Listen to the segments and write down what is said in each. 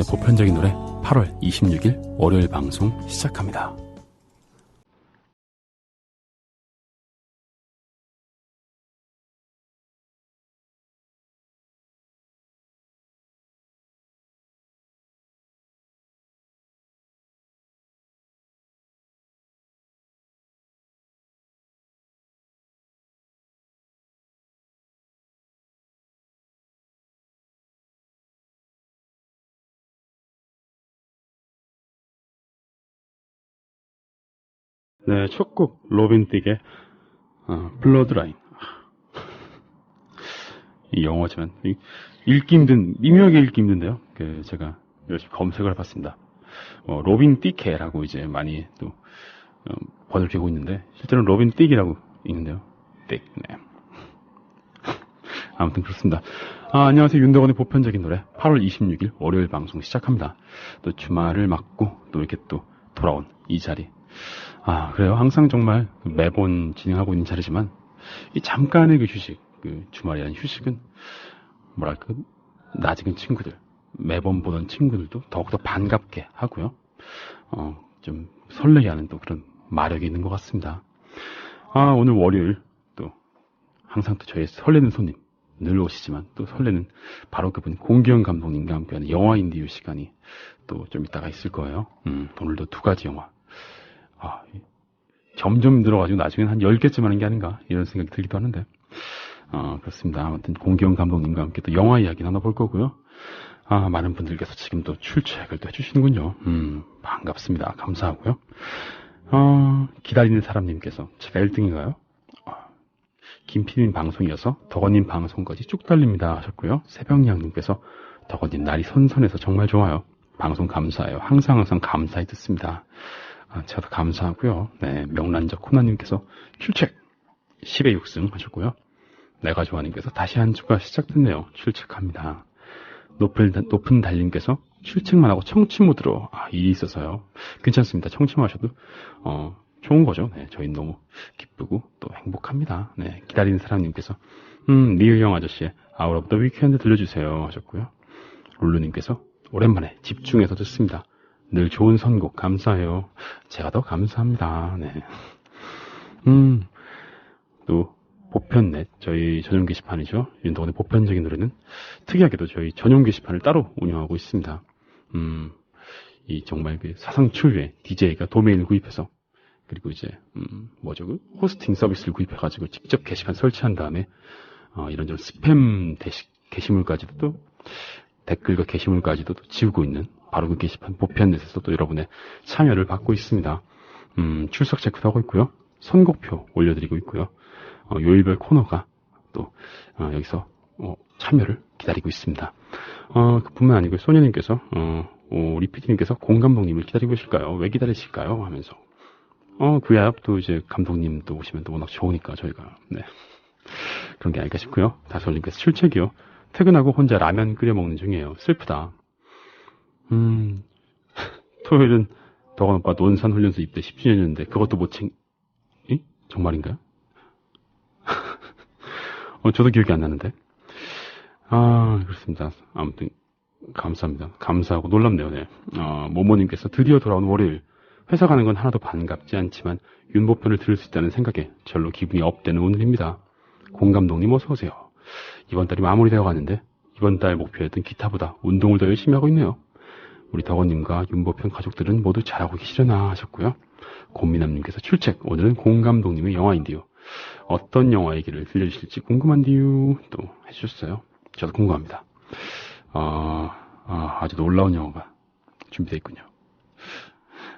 윤도건의 보편적인 노래 8월 26일 월요일 방송 시작합니다. 네, 첫 곡 로빈 틱의 블러드라인. 이 영어지만 읽기 힘든, 미묘하게 읽기 힘든데요. 제가 열심히 검색을 해봤습니다. 로빈 틱해라고 이제 많이 또 번역되고 있는데 실제로는 로빈 틱이라고 읽는데요. 틱. 네. 아무튼 그렇습니다. 안녕하세요. 윤도건의 보편적인 노래 8월 26일 월요일 방송 시작합니다. 또 주말을 맞고 또 이렇게 또 돌아온 이 자리. 그래요. 항상 정말 매번 진행하고 있는 자리지만 이 잠깐의 그 휴식, 그 주말이라는 휴식은 뭐랄까 낯익은 친구들, 매번 보던 친구들도 더욱더 반갑게 하고요. 좀 설레게 하는 또 그런 마력이 있는 것 같습니다. 오늘 월요일 또 항상 또 저희 설레는 손님 늘 오시지만 또 설레는 바로 그분 공기영 감독님과 함께하는 영화 인디유 시간이 또 좀 이따가 있을 거예요. 오늘도 두 가지 영화. 점점 늘어가지고 나중에는 한 10개쯤 하는 게 아닌가 이런 생각이 들기도 하는데 그렇습니다. 아무튼 공기영 감독님과 함께 또 영화 이야기 나눠볼 거고요. 많은 분들께서 지금 또 출첵을 또 해주시는군요. 반갑습니다. 감사하고요. 기다리는 사람님께서 제가 1등인가요? 김PD님 방송이어서 덕원님 방송까지 쭉 달립니다 하셨고요. 새벽양님께서 덕원님 날이 선선해서 정말 좋아요. 방송 감사해요. 항상 감사히 듣습니다. 제가 더 감사하고요. 네, 명란적 코나님께서 출첵 10의 6승 하셨고요. 내가 좋아님께서 다시 한 주가 시작됐네요. 출첵합니다. 높은 달님께서 출첵만 하고 청취 모드로 일이 있어서요. 괜찮습니다. 청취만 하셔도 좋은 거죠. 네, 저희는 너무 기쁘고 또 행복합니다. 네, 기다리는 사람님께서 리을영 아저씨의 Out of the Weekend 들려주세요 하셨고요. 룰루님께서 오랜만에 집중해서 듣습니다. 늘 좋은 선곡 감사해요. 제가 더 감사합니다. 네. 또 보편넷 저희 전용 게시판이죠. 윤도건의 보편적인 노래는 특이하게도 저희 전용 게시판을 따로 운영하고 있습니다. 이 정말 그 사상 초유의 DJ가 도메인을 구입해서 그리고 이제 그 호스팅 서비스를 구입해가지고 직접 게시판 설치한 다음에 이런저런 스팸 게시물까지도 또 댓글과 게시물까지도 또 지우고 있는 바로 그 게시판 보편넷에서 또 여러분의 참여를 받고 있습니다. 출석 체크도 하고 있고요. 선곡표 올려드리고 있고요. 요일별 코너가 또 여기서 참여를 기다리고 있습니다. 그뿐만 아니고 소녀님께서 우리 PD님께서 공 감독님을 기다리고 계실까요? 왜 기다리실까요? 하면서 그야 또 이제 감독님 또 오시면 또 워낙 좋으니까 저희가 네 그런 게 아닐까 싶고요. 다솔님께서 출첵이요. 퇴근하고 혼자 라면 끓여 먹는 중이에요. 슬프다. 토요일은 덕원 오빠 논산훈련소 입대 10주년이었는데 그것도 못 정말인가요? 저도 기억이 안 나는데. 그렇습니다. 아무튼 감사합니다. 감사하고 놀랍네요. 네. 모모님께서 드디어 돌아온 월요일. 회사 가는 건 하나도 반갑지 않지만 윤보편을 들을 수 있다는 생각에 절로 기분이 업되는 오늘입니다. 공 감독님 어서 오세요. 이번 달이 마무리되어 가는데 이번 달 목표였던 기타보다 운동을 더 열심히 하고 있네요. 우리 덕원님과 윤보편 가족들은 모두 잘하고 계시려나 하셨고요. 곰미남님께서 출첵 오늘은 공 감독님의 영화인데요. 어떤 영화 얘기를 들려주실지 궁금한데요. 또 해주셨어요. 저도 궁금합니다. 아주 놀라운 영화가 준비되어 있군요.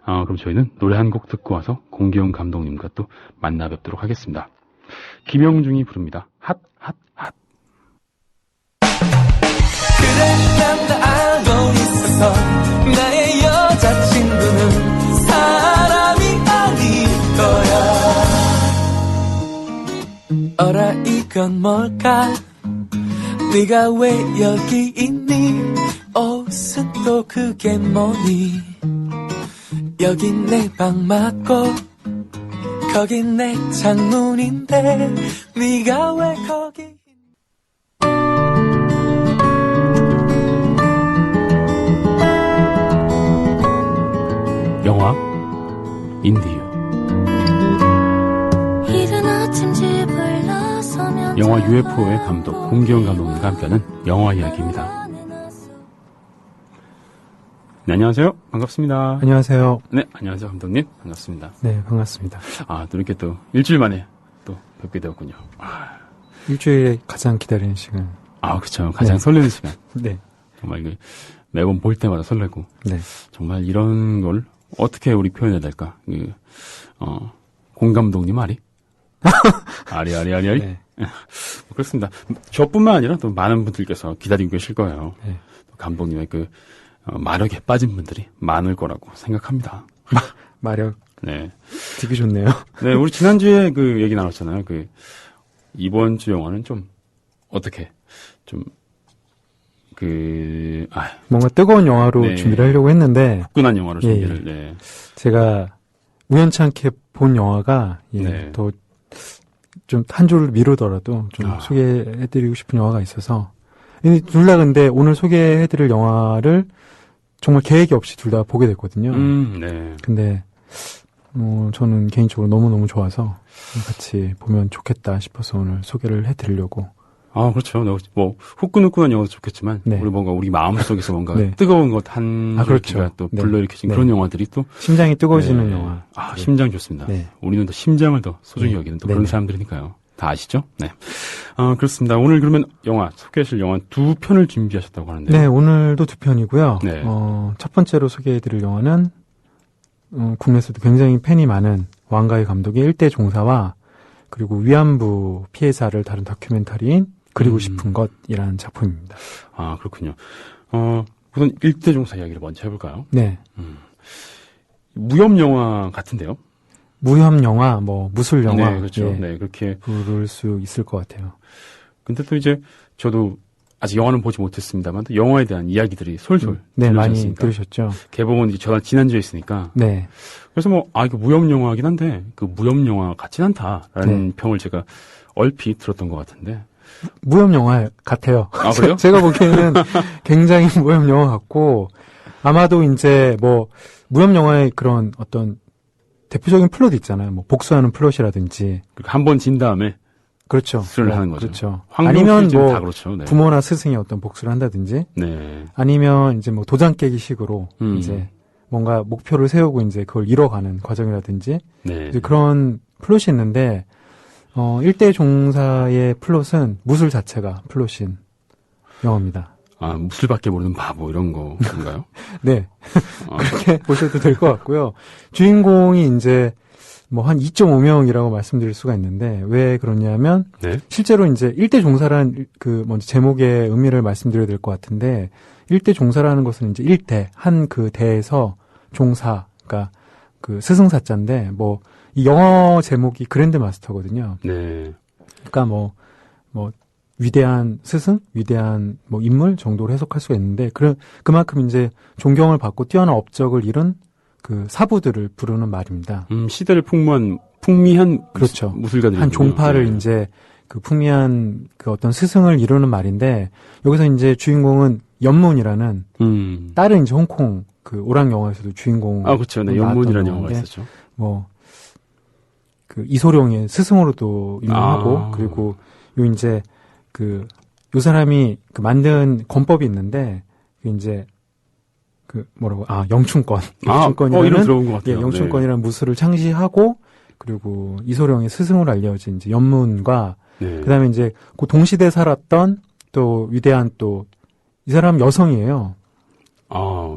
그럼 저희는 노래 한 곡 듣고 와서 공기영 감독님과 또 만나 뵙도록 하겠습니다. 김영중이 부릅니다. 핫. 그래 난 다 알고 있었어. 나의 여자친구는 사람이 아닐 거야. 어라 이건 뭘까? 네가 왜 여기 있니? 옷은 또 그게 뭐니? 여긴 내 방 맞고 거긴 내 창문인데 네가 왜 거기? 인디유. 영화 UFO의 감독 공기영 감독님과 함께하는 영화 이야기입니다. 네, 안녕하세요. 반갑습니다. 안녕하세요. 네, 안녕하세요, 감독님. 반갑습니다. 네, 반갑습니다. 또 이렇게 또 일주일 만에 또 뵙게 되었군요. 일주일에 가장 기다리는 시간. 그쵸. 가장 네. 설레는 시간. 네. 정말 매번 볼 때마다 설레고. 네. 정말 이런 걸 어떻게 우리 표현해야 될까? 공 감독님 아리? 아리. 네. 그렇습니다. 저뿐만 아니라 또 많은 분들께서 기다리고 계실 거예요. 네. 감독님의 마력에 빠진 분들이 많을 거라고 생각합니다. 마력. 네. 되게 좋네요. 네, 우리 지난주에 얘기 나눴잖아요. 이번 주 영화는 좀, 어떻게, 좀, 뭔가 뜨거운 영화로 네. 준비를 하려고 했는데. 후끈한 영화로 예, 준비를, 네. 제가 우연찮게 본 영화가, 네. 더 좀 한 줄을 미루더라도 좀 소개해드리고 싶은 영화가 있어서. 둘 다 근데 오늘 소개해드릴 영화를 정말 계획이 없이 둘 다 보게 됐거든요. 네. 근데 저는 개인적으로 너무너무 좋아서 같이 보면 좋겠다 싶어서 오늘 소개를 해드리려고. 그렇죠. 후끈후끈한 영화도 좋겠지만, 네. 우리 마음속에서 뭔가 네. 뜨거운 것 한 그렇죠. 줄기가 또 네. 불러일으키신 네. 그런 영화들이 또. 심장이 뜨거워지는 네. 영화. 심장 좋습니다. 네. 우리는 더 심장을 더 소중히 네. 여기는 또 네. 그런 사람들이니까요. 다 아시죠? 네. 그렇습니다. 오늘 그러면 소개하실 영화 두 편을 준비하셨다고 하는데요. 네, 오늘도 두 편이고요. 네. 첫 번째로 소개해드릴 영화는, 국내에서도 굉장히 팬이 많은 왕가희 감독의 일대 종사와 그리고 위안부 피해자를 다룬 다큐멘터리인 그리고 싶은 것이라는 작품입니다. 그렇군요. 우선 일대 종사 이야기를 먼저 해볼까요? 네. 무협 영화 같은데요? 무협 영화, 무술 영화. 네, 그렇죠. 예, 네, 그렇게. 부를 수 있을 것 같아요. 근데 또 이제 저도 아직 영화는 보지 못했습니다만 또 영화에 대한 이야기들이 솔솔 네, 많이 들으셨으니까. 들으셨죠. 개봉은 이제 지난주에 있으니까. 네. 그래서 이거 무협 영화긴 한데 무협 영화 같진 않다라는 평을 제가 얼핏 들었던 것 같은데. 무협 영화 같아요. 그래요? 제가 보기에는 굉장히 무협 영화 같고, 아마도 이제 무협 영화의 그런 어떤 대표적인 플롯 있잖아요. 복수하는 플롯이라든지. 한 번 진 다음에. 그렇죠. 복수를 하는 거죠. 그렇죠. 아니면 다 그렇죠. 네. 부모나 스승이 어떤 복수를 한다든지. 네. 아니면 이제 도장 깨기 식으로 이제 뭔가 목표를 세우고 이제 그걸 이뤄가는 과정이라든지. 네. 이제 그런 플롯이 있는데, 일대 종사의 플롯은 무술 자체가 플롯인 영화입니다. 무술밖에 모르는 바보 이런 건가요? 네. 그렇게 보셔도 될 것 같고요. 주인공이 이제 한 2.5명이라고 말씀드릴 수가 있는데 왜 그러냐면 네. 실제로 이제 일대 종사라는 먼저 제목의 의미를 말씀드려야 될 것 같은데 일대 종사라는 것은 이제 일대 한 그 대에서 종사 그러니까 그 스승사자인데 이 영어 제목이 그랜드 마스터거든요. 네. 그러니까 위대한 스승, 위대한 인물 정도로 해석할 수가 있는데 그만큼 이제 존경을 받고 뛰어난 업적을 이룬 그 사부들을 부르는 말입니다. 시대를 풍미한 그렇죠. 무술가들이 한 종파를 네. 이제 그 풍미한 그 어떤 스승을 이루는 말인데 여기서 이제 주인공은 연문이라는 다른 이제 홍콩 그 오락 영화에서도 주인공 그렇죠. 네. 연문이라는 영화가 있었죠. 그 이소룡의 스승으로도 유명하고 그리고 이제 요 사람이 만든 권법이 있는데 이제 영춘권. 영춘권이라는 이름 들어본 것 같아요. 영춘권이라는 무술을 창시하고 그리고 이소룡의 스승으로 알려진 이제 연문과 네. 그다음에 이제 그 동시대에 살았던 또 위대한 또 이 사람 여성이에요.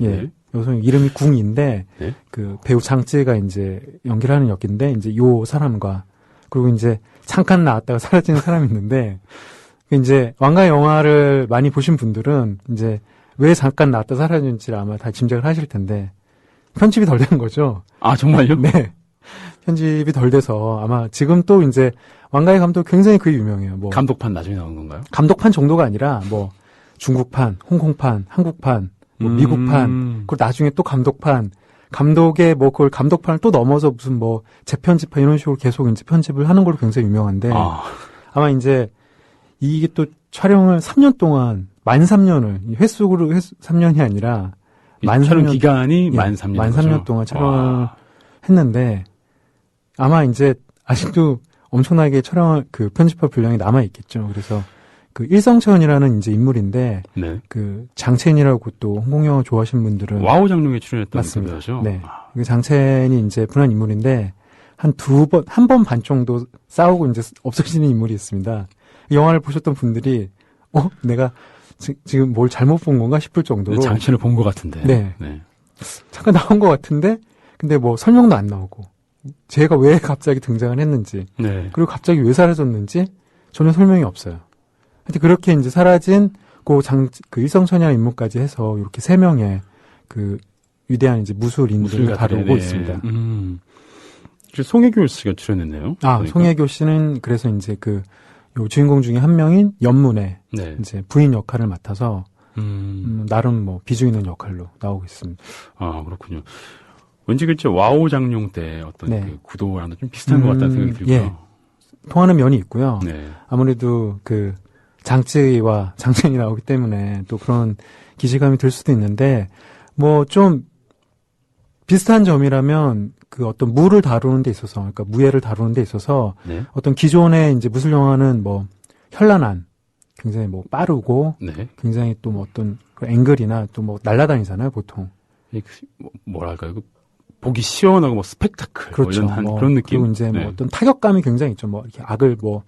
네. 예. 여성 이름이 궁인데 네. 그 배우 장쯔가 이제 연기를 하는 역인데 이제 요 사람과 그리고 이제 잠깐 나왔다가 사라지는 사람이 있는데 이제 왕가 영화를 많이 보신 분들은 이제 왜 잠깐 나왔다 사라졌는지를 아마 다 짐작을 하실 텐데 편집이 덜 된 거죠. 정말요? 네. 편집이 덜 돼서 아마 지금 또 이제 왕가희 감독 굉장히 그게 유명해요. 감독판 나중에 나온 건가요? 감독판 정도가 아니라 중국판, 홍콩판, 한국판, 미국판, 그리고 나중에 또 감독판, 감독의 그걸 감독판을 또 넘어서 무슨 재편집판 이런 식으로 계속 이제 편집을 하는 걸로 굉장히 유명한데 아마 이제 이게 또 촬영을 3년 동안 만 3년을 횟수로 3년이 아니라 촬영 기간이 만 3년 만 3년 동안 촬영을 했는데 아마 이제 아직도 엄청나게 촬영 그 편집할 분량이 남아 있겠죠. 그래서 그 일성천이라는 이제 인물인데 네. 그 장첸이라고 또 홍콩 영화 좋아하시는 분들은 와우 장룡에 출연했던 맞습니다. 배우죠. 네. 그 장첸이 이제 분한 인물인데 한 번 반 정도 싸우고 이제 없어지는 인물이 있습니다. 이 영화를 보셨던 분들이 내가 지금 뭘 잘못 본 건가 싶을 정도로 장첸을 본 것 같은데. 네. 네. 잠깐 나온 것 같은데 근데 뭐 설명도 안 나오고 제가 왜 갑자기 등장을 했는지 네. 그리고 갑자기 왜 사라졌는지 전혀 설명이 없어요. 하여튼 그렇게 이제 사라진 그 일성천이라는 인물까지 해서 이렇게 3명의 그 위대한 이제 무술인들을 다루고 있습니다. 송혜교 씨가 출연했네요. 그러니까. 송혜교 씨는 그래서 이제 요 주인공 중에 한 명인 연문의 네. 이제 부인 역할을 맡아서 나름 뭐 비중 있는 역할로 나오고 있습니다. 아, 그렇군요. 왠지 그렇죠. 와우 장룡 때 어떤 네. 그 구도와는 좀 비슷한 것 같다는 생각이 들고요. 예. 통하는 면이 있고요. 네. 아무래도 그 장쯔이와 장첸이 나오기 때문에 또 그런 기시감이 들 수도 있는데 뭐 좀 비슷한 점이라면 그 어떤 무를 다루는 데 있어서 그러니까 무예를 다루는 데 있어서 네. 어떤 기존의 이제 무술 영화는 뭐 현란한 굉장히 뭐 빠르고 네. 굉장히 또 뭐 어떤 그 앵글이나 또 뭐 날아다니잖아요 보통. 뭐랄까요? 보기 시원하고 뭐 스펙타클 그렇죠. 뭐 이런 그런 느낌. 그리고 이제 네. 뭐 어떤 타격감이 굉장히 있죠. 뭐 이렇게 악을 뭐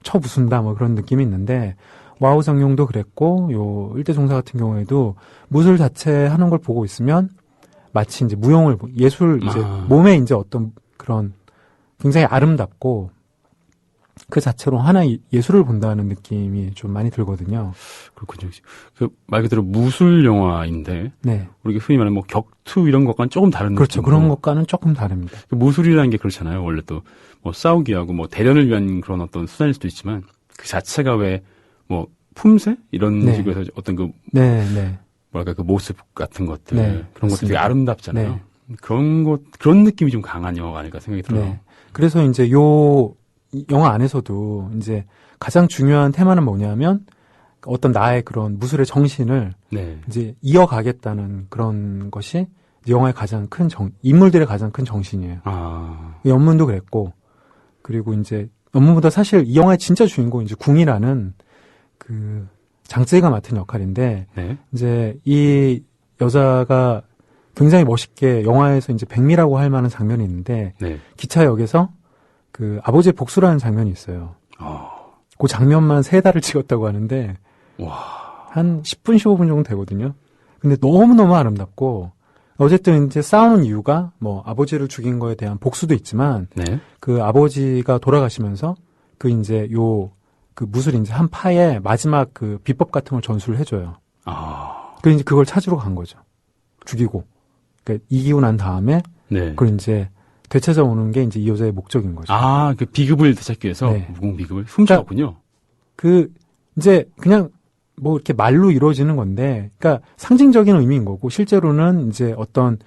쳐부순다 뭐 그런 느낌이 있는데 와우 장룡도 그랬고 요 일대종사 같은 경우에도 무술 자체 하는 걸 보고 있으면 마치 이제 무용을 예술 이제 몸에 이제 어떤 그런 굉장히 아름답고 그 자체로 하나의 예술을 본다는 느낌이 좀 많이 들거든요. 그렇군요. 그 말 그대로 무술 영화인데 네. 우리가 흔히 말하는 뭐 격투 이런 것과는 조금 다른 그렇죠. 느낌으로. 그런 것과는 조금 다릅니다. 그 무술이라는 게 그렇잖아요. 원래 또 뭐 싸우기하고 뭐 대련을 위한 그런 어떤 수단일 수도 있지만 그 자체가 왜 뭐 품새 이런 네. 식으로 해서 어떤 그 네. 뭐랄까 그 모습 같은 것들 네, 그런 것들이 되게 맞습니다. 아름답잖아요. 그런 느낌이 좀 강한 영화가 아닐까 생각이 들어요. 네. 그래서 이제 요 영화 안에서도 이제 가장 중요한 테마는 뭐냐면 어떤 나의 그런 무술의 정신을 네. 이제 이어가겠다는 그런 것이 영화의 가장 큰 인물들의 가장 큰 정신이에요. 아. 연문도 그랬고, 그리고 이제 연문보다 사실 이 영화의 진짜 주인공은 이제 궁이라는 그 장쯔이가 맡은 역할인데, 네. 이제 이 여자가 굉장히 멋있게 영화에서 이제 백미라고 할 만한 장면이 있는데, 네. 기차역에서 그 아버지의 복수라는 장면이 있어요. 그 장면만 3달을 찍었다고 하는데, 와. 한 10분, 15분 정도 되거든요. 근데 너무너무 아름답고, 어쨌든 이제 싸우는 이유가 뭐 아버지를 죽인 거에 대한 복수도 있지만, 네. 그 아버지가 돌아가시면서 그 이제 그 무술 이제 한 파에 마지막 그 비법 같은 걸 전수를 해줘요. 그 이제 그걸 찾으러 간 거죠. 죽이고. 그러니까 이기고 난 다음에, 네. 그걸 이제 되찾아 오는 게 이제 이 여자의 목적인 거죠. 그 비급을 되찾기 위해서 네. 무공 비급을 훔쳐왔군요. 이제 그냥 뭐 이렇게 말로 이루어지는 건데, 그러니까 상징적인 의미인 거고, 실제로는 이제 어떤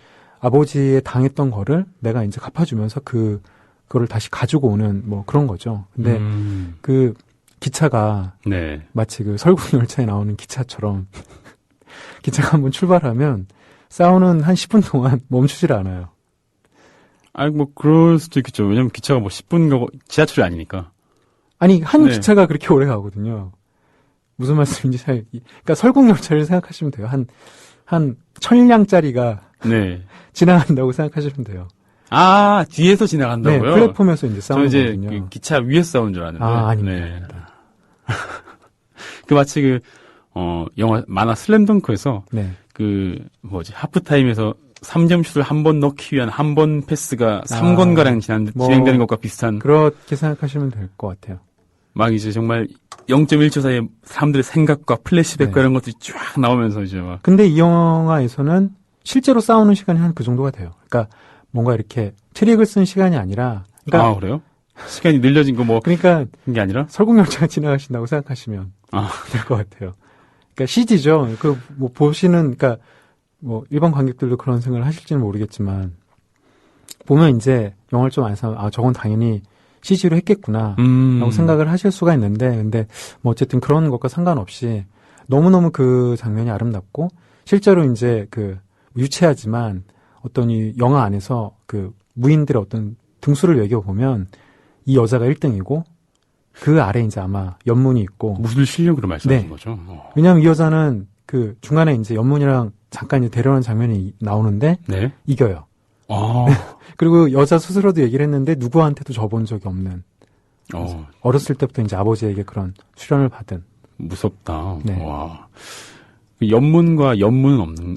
아버지의 당했던 거를 내가 이제 갚아주면서 그거를 다시 가지고 오는 뭐 그런 거죠. 근데 그 기차가 네. 마치 그 설국 열차에 나오는 기차처럼 기차가 한번 출발하면 싸우는 한 10분 동안 멈추질 않아요. 뭐 그럴 수도 있겠죠. 왜냐면 기차가 뭐 10분 가고 지하철이 아니니까. 아니 한 네. 기차가 그렇게 오래 가거든요. 무슨 말씀인지 그러니까 설국 열차를 생각하시면 돼요. 한 1000량짜리가 네. 지나간다고 생각하시면 돼요. 뒤에서 네, 지나간다고요? 플랫폼에서 이제 저 싸우는 이제 거거든요. 그 기차 위에서 싸운 줄 아는데. 아닙니다. 네. 마치 영화 만화 슬램덩크에서 네. 하프타임에서 3점 슛을 한 번 넣기 위한 한 번 패스가 3권가량 진행되는 것과 비슷한. 그렇게 생각하시면 될 것 같아요. 막 이제 정말 0.1초 사이에 사람들의 생각과 플래시백과 네. 이런 것들이 쫙 나오면서 이제 막. 근데 이 영화에서는 실제로 싸우는 시간이 한 그 정도가 돼요. 그러니까 뭔가 이렇게 트릭을 쓴 시간이 아니라. 그러니까 그래요? 시간이 늘려진 거 그러니까 게 아니라? 설국열차가 지나가신다고 생각하시면 될 것 같아요. 그러니까 CG죠. 뭐 보시는, 그러니까 뭐 일반 관객들도 그런 생각을 하실지는 모르겠지만 보면 이제 영화를 좀 안서 저건 당연히 CG로 했겠구나 라고 생각을 하실 수가 있는데, 근데 뭐 어쨌든 그런 것과 상관없이 너무너무 그 장면이 아름답고 실제로 이제 유치하지만 어떤 이 영화 안에서 무인들의 어떤 등수를 매겨보면 이 여자가 1등이고 그 아래 이제 아마 연문이 있고. 무술 실력으로 말씀하신 네. 거죠? 왜냐하면 이 여자는 그 중간에 이제 연문이랑 잠깐 이제 대련하는 장면이 나오는데 네. 이겨요. 아. 그리고 여자 스스로도 얘기를 했는데 누구한테도 져본 적이 없는. 어렸을 때부터 이제 아버지에게 그런 수련을 받은. 무섭다. 네. 와. 연문과 연문은 없는,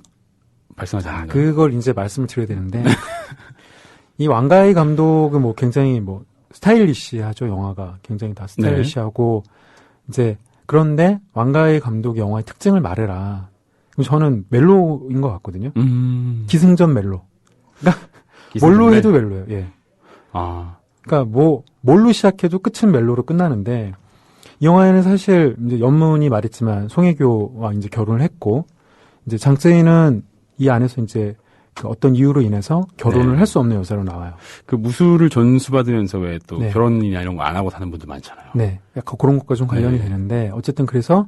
발생하지 않나요? 그걸 이제 말씀을 드려야 되는데, 이 왕가희 감독은 뭐 굉장히 뭐 스타일리시하죠, 영화가. 굉장히 다 스타일리시하고, 이제, 그런데 왕가희 감독 영화의 특징을 말해라. 그럼 저는 멜로인 것 같거든요. 기승전 멜로. 그러니까, 뭘로 해도 멜로예요, 예. 아. 그러니까 뭐, 뭘로 시작해도 끝은 멜로로 끝나는데, 이 영화에는 사실 이제 연문이 말했지만 송혜교와 이제 결혼을 했고 이제 장쯔이는 이 안에서 이제 그 어떤 이유로 인해서 결혼을 네. 할 수 없는 여자로 나와요. 그 무술을 전수받으면서 왜 또 네. 결혼이나 이런 거 안 하고 사는 분들 많잖아요. 네, 약간 그런 것과 좀 관련이 네. 되는데 어쨌든 그래서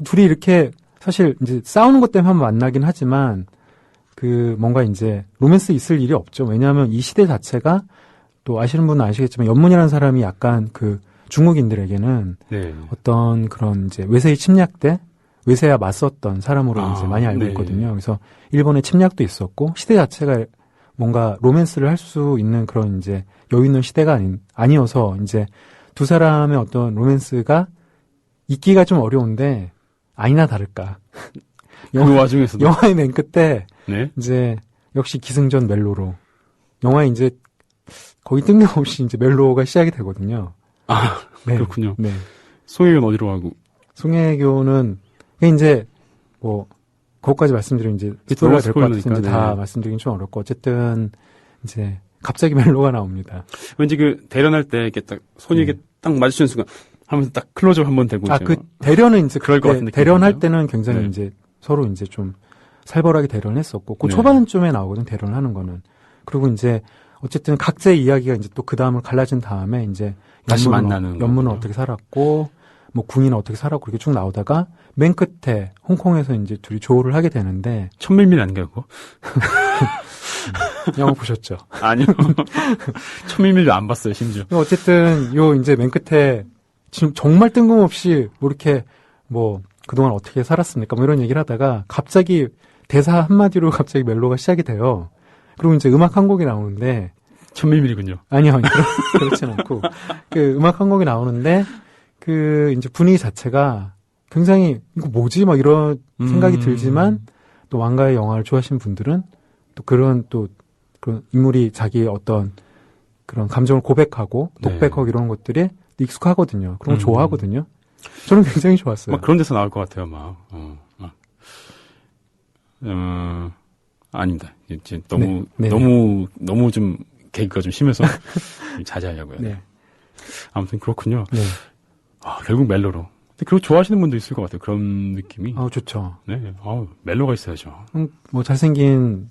둘이 이렇게 사실 이제 싸우는 것 때문에 한번 만나긴 하지만 그 뭔가 이제 로맨스 있을 일이 없죠. 왜냐하면 이 시대 자체가 또 아시는 분은 아시겠지만 연문이라는 사람이 약간 그 중국인들에게는 네. 어떤 그런 이제 외세의 침략 때 외세와 맞섰던 사람으로 이제 많이 알고 네. 있거든요. 그래서 일본의 침략도 있었고 시대 자체가 뭔가 로맨스를 할 수 있는 그런 이제 여유 있는 시대가 아니어서 이제 두 사람의 어떤 로맨스가 있기가 좀 어려운데 아니나 다를까. 그 와중에서도. 영화의 맨 끝에 네. 이제 역시 기승전 멜로로 영화에 이제 거의 뜬금없이 이제 멜로가 시작이 되거든요. 아, 네. 그렇군요. 네. 송혜교는 어디로 가고? 송혜교는 이제 뭐 그것까지 말씀드리면 이제 스토리가 될 것 같아서 이제 다 네. 말씀드리긴 좀 어렵고 어쨌든 이제 갑자기 멜로가 나옵니다. 왠지 그 대련할 때 이렇게 딱 손이 이렇게 딱 마주치는 순간 하면서 딱 클로즈업 한번 되고 아, 이제 그 대련은 이제 그럴 것 같은 느낌이 대련할 드네요. 때는 굉장히 네. 이제 서로 이제 좀 살벌하게 대련했었고 그 네. 초반쯤에 나오거든 대련하는 거는. 그리고 이제 어쨌든 각자의 이야기가 이제 또 그 다음을 갈라진 다음에 이제 다시 만나는 연문은 거군요. 어떻게 살았고 뭐 궁이는 어떻게 살았고 이렇게 쭉 나오다가 맨 끝에 홍콩에서 이제 둘이 조우를 하게 되는데 천밀밀 아닌가요, 그거? 영화 보셨죠? 아니요. 천밀밀도 안 봤어요, 심지어. 어쨌든 요 이제 맨 끝에 지금 정말 뜬금없이 뭐 이렇게 뭐 그동안 어떻게 살았습니까? 뭐 이런 얘기를 하다가 갑자기 대사 한마디로 갑자기 멜로가 시작이 돼요. 그리고 이제 음악 한 곡이 나오는데 천밀밀이군요. 아니요. 그렇진 않고 그 음악 한 곡이 나오는데 그 이제 분위기 자체가 굉장히 이거 뭐지? 막 이런 생각이 들지만 또 왕가의 영화를 좋아하시는 분들은 또 그런 인물이 자기의 어떤 그런 감정을 고백하고 독백하고 이런 것들이 익숙하거든요. 그런 거 좋아하거든요. 저는 굉장히 좋았어요. 막 그런 데서 나올 것 같아요, 아닙니다. 이제 너무, 네. 너무 좀 개그가 좀 심해서 자제하려고요. 네. 아무튼 그렇군요. 네. 결국 멜로로. 근데 그거 좋아하시는 분도 있을 것 같아요. 그런 느낌이. 좋죠. 네. 멜로가 있어야죠. 뭐 잘생긴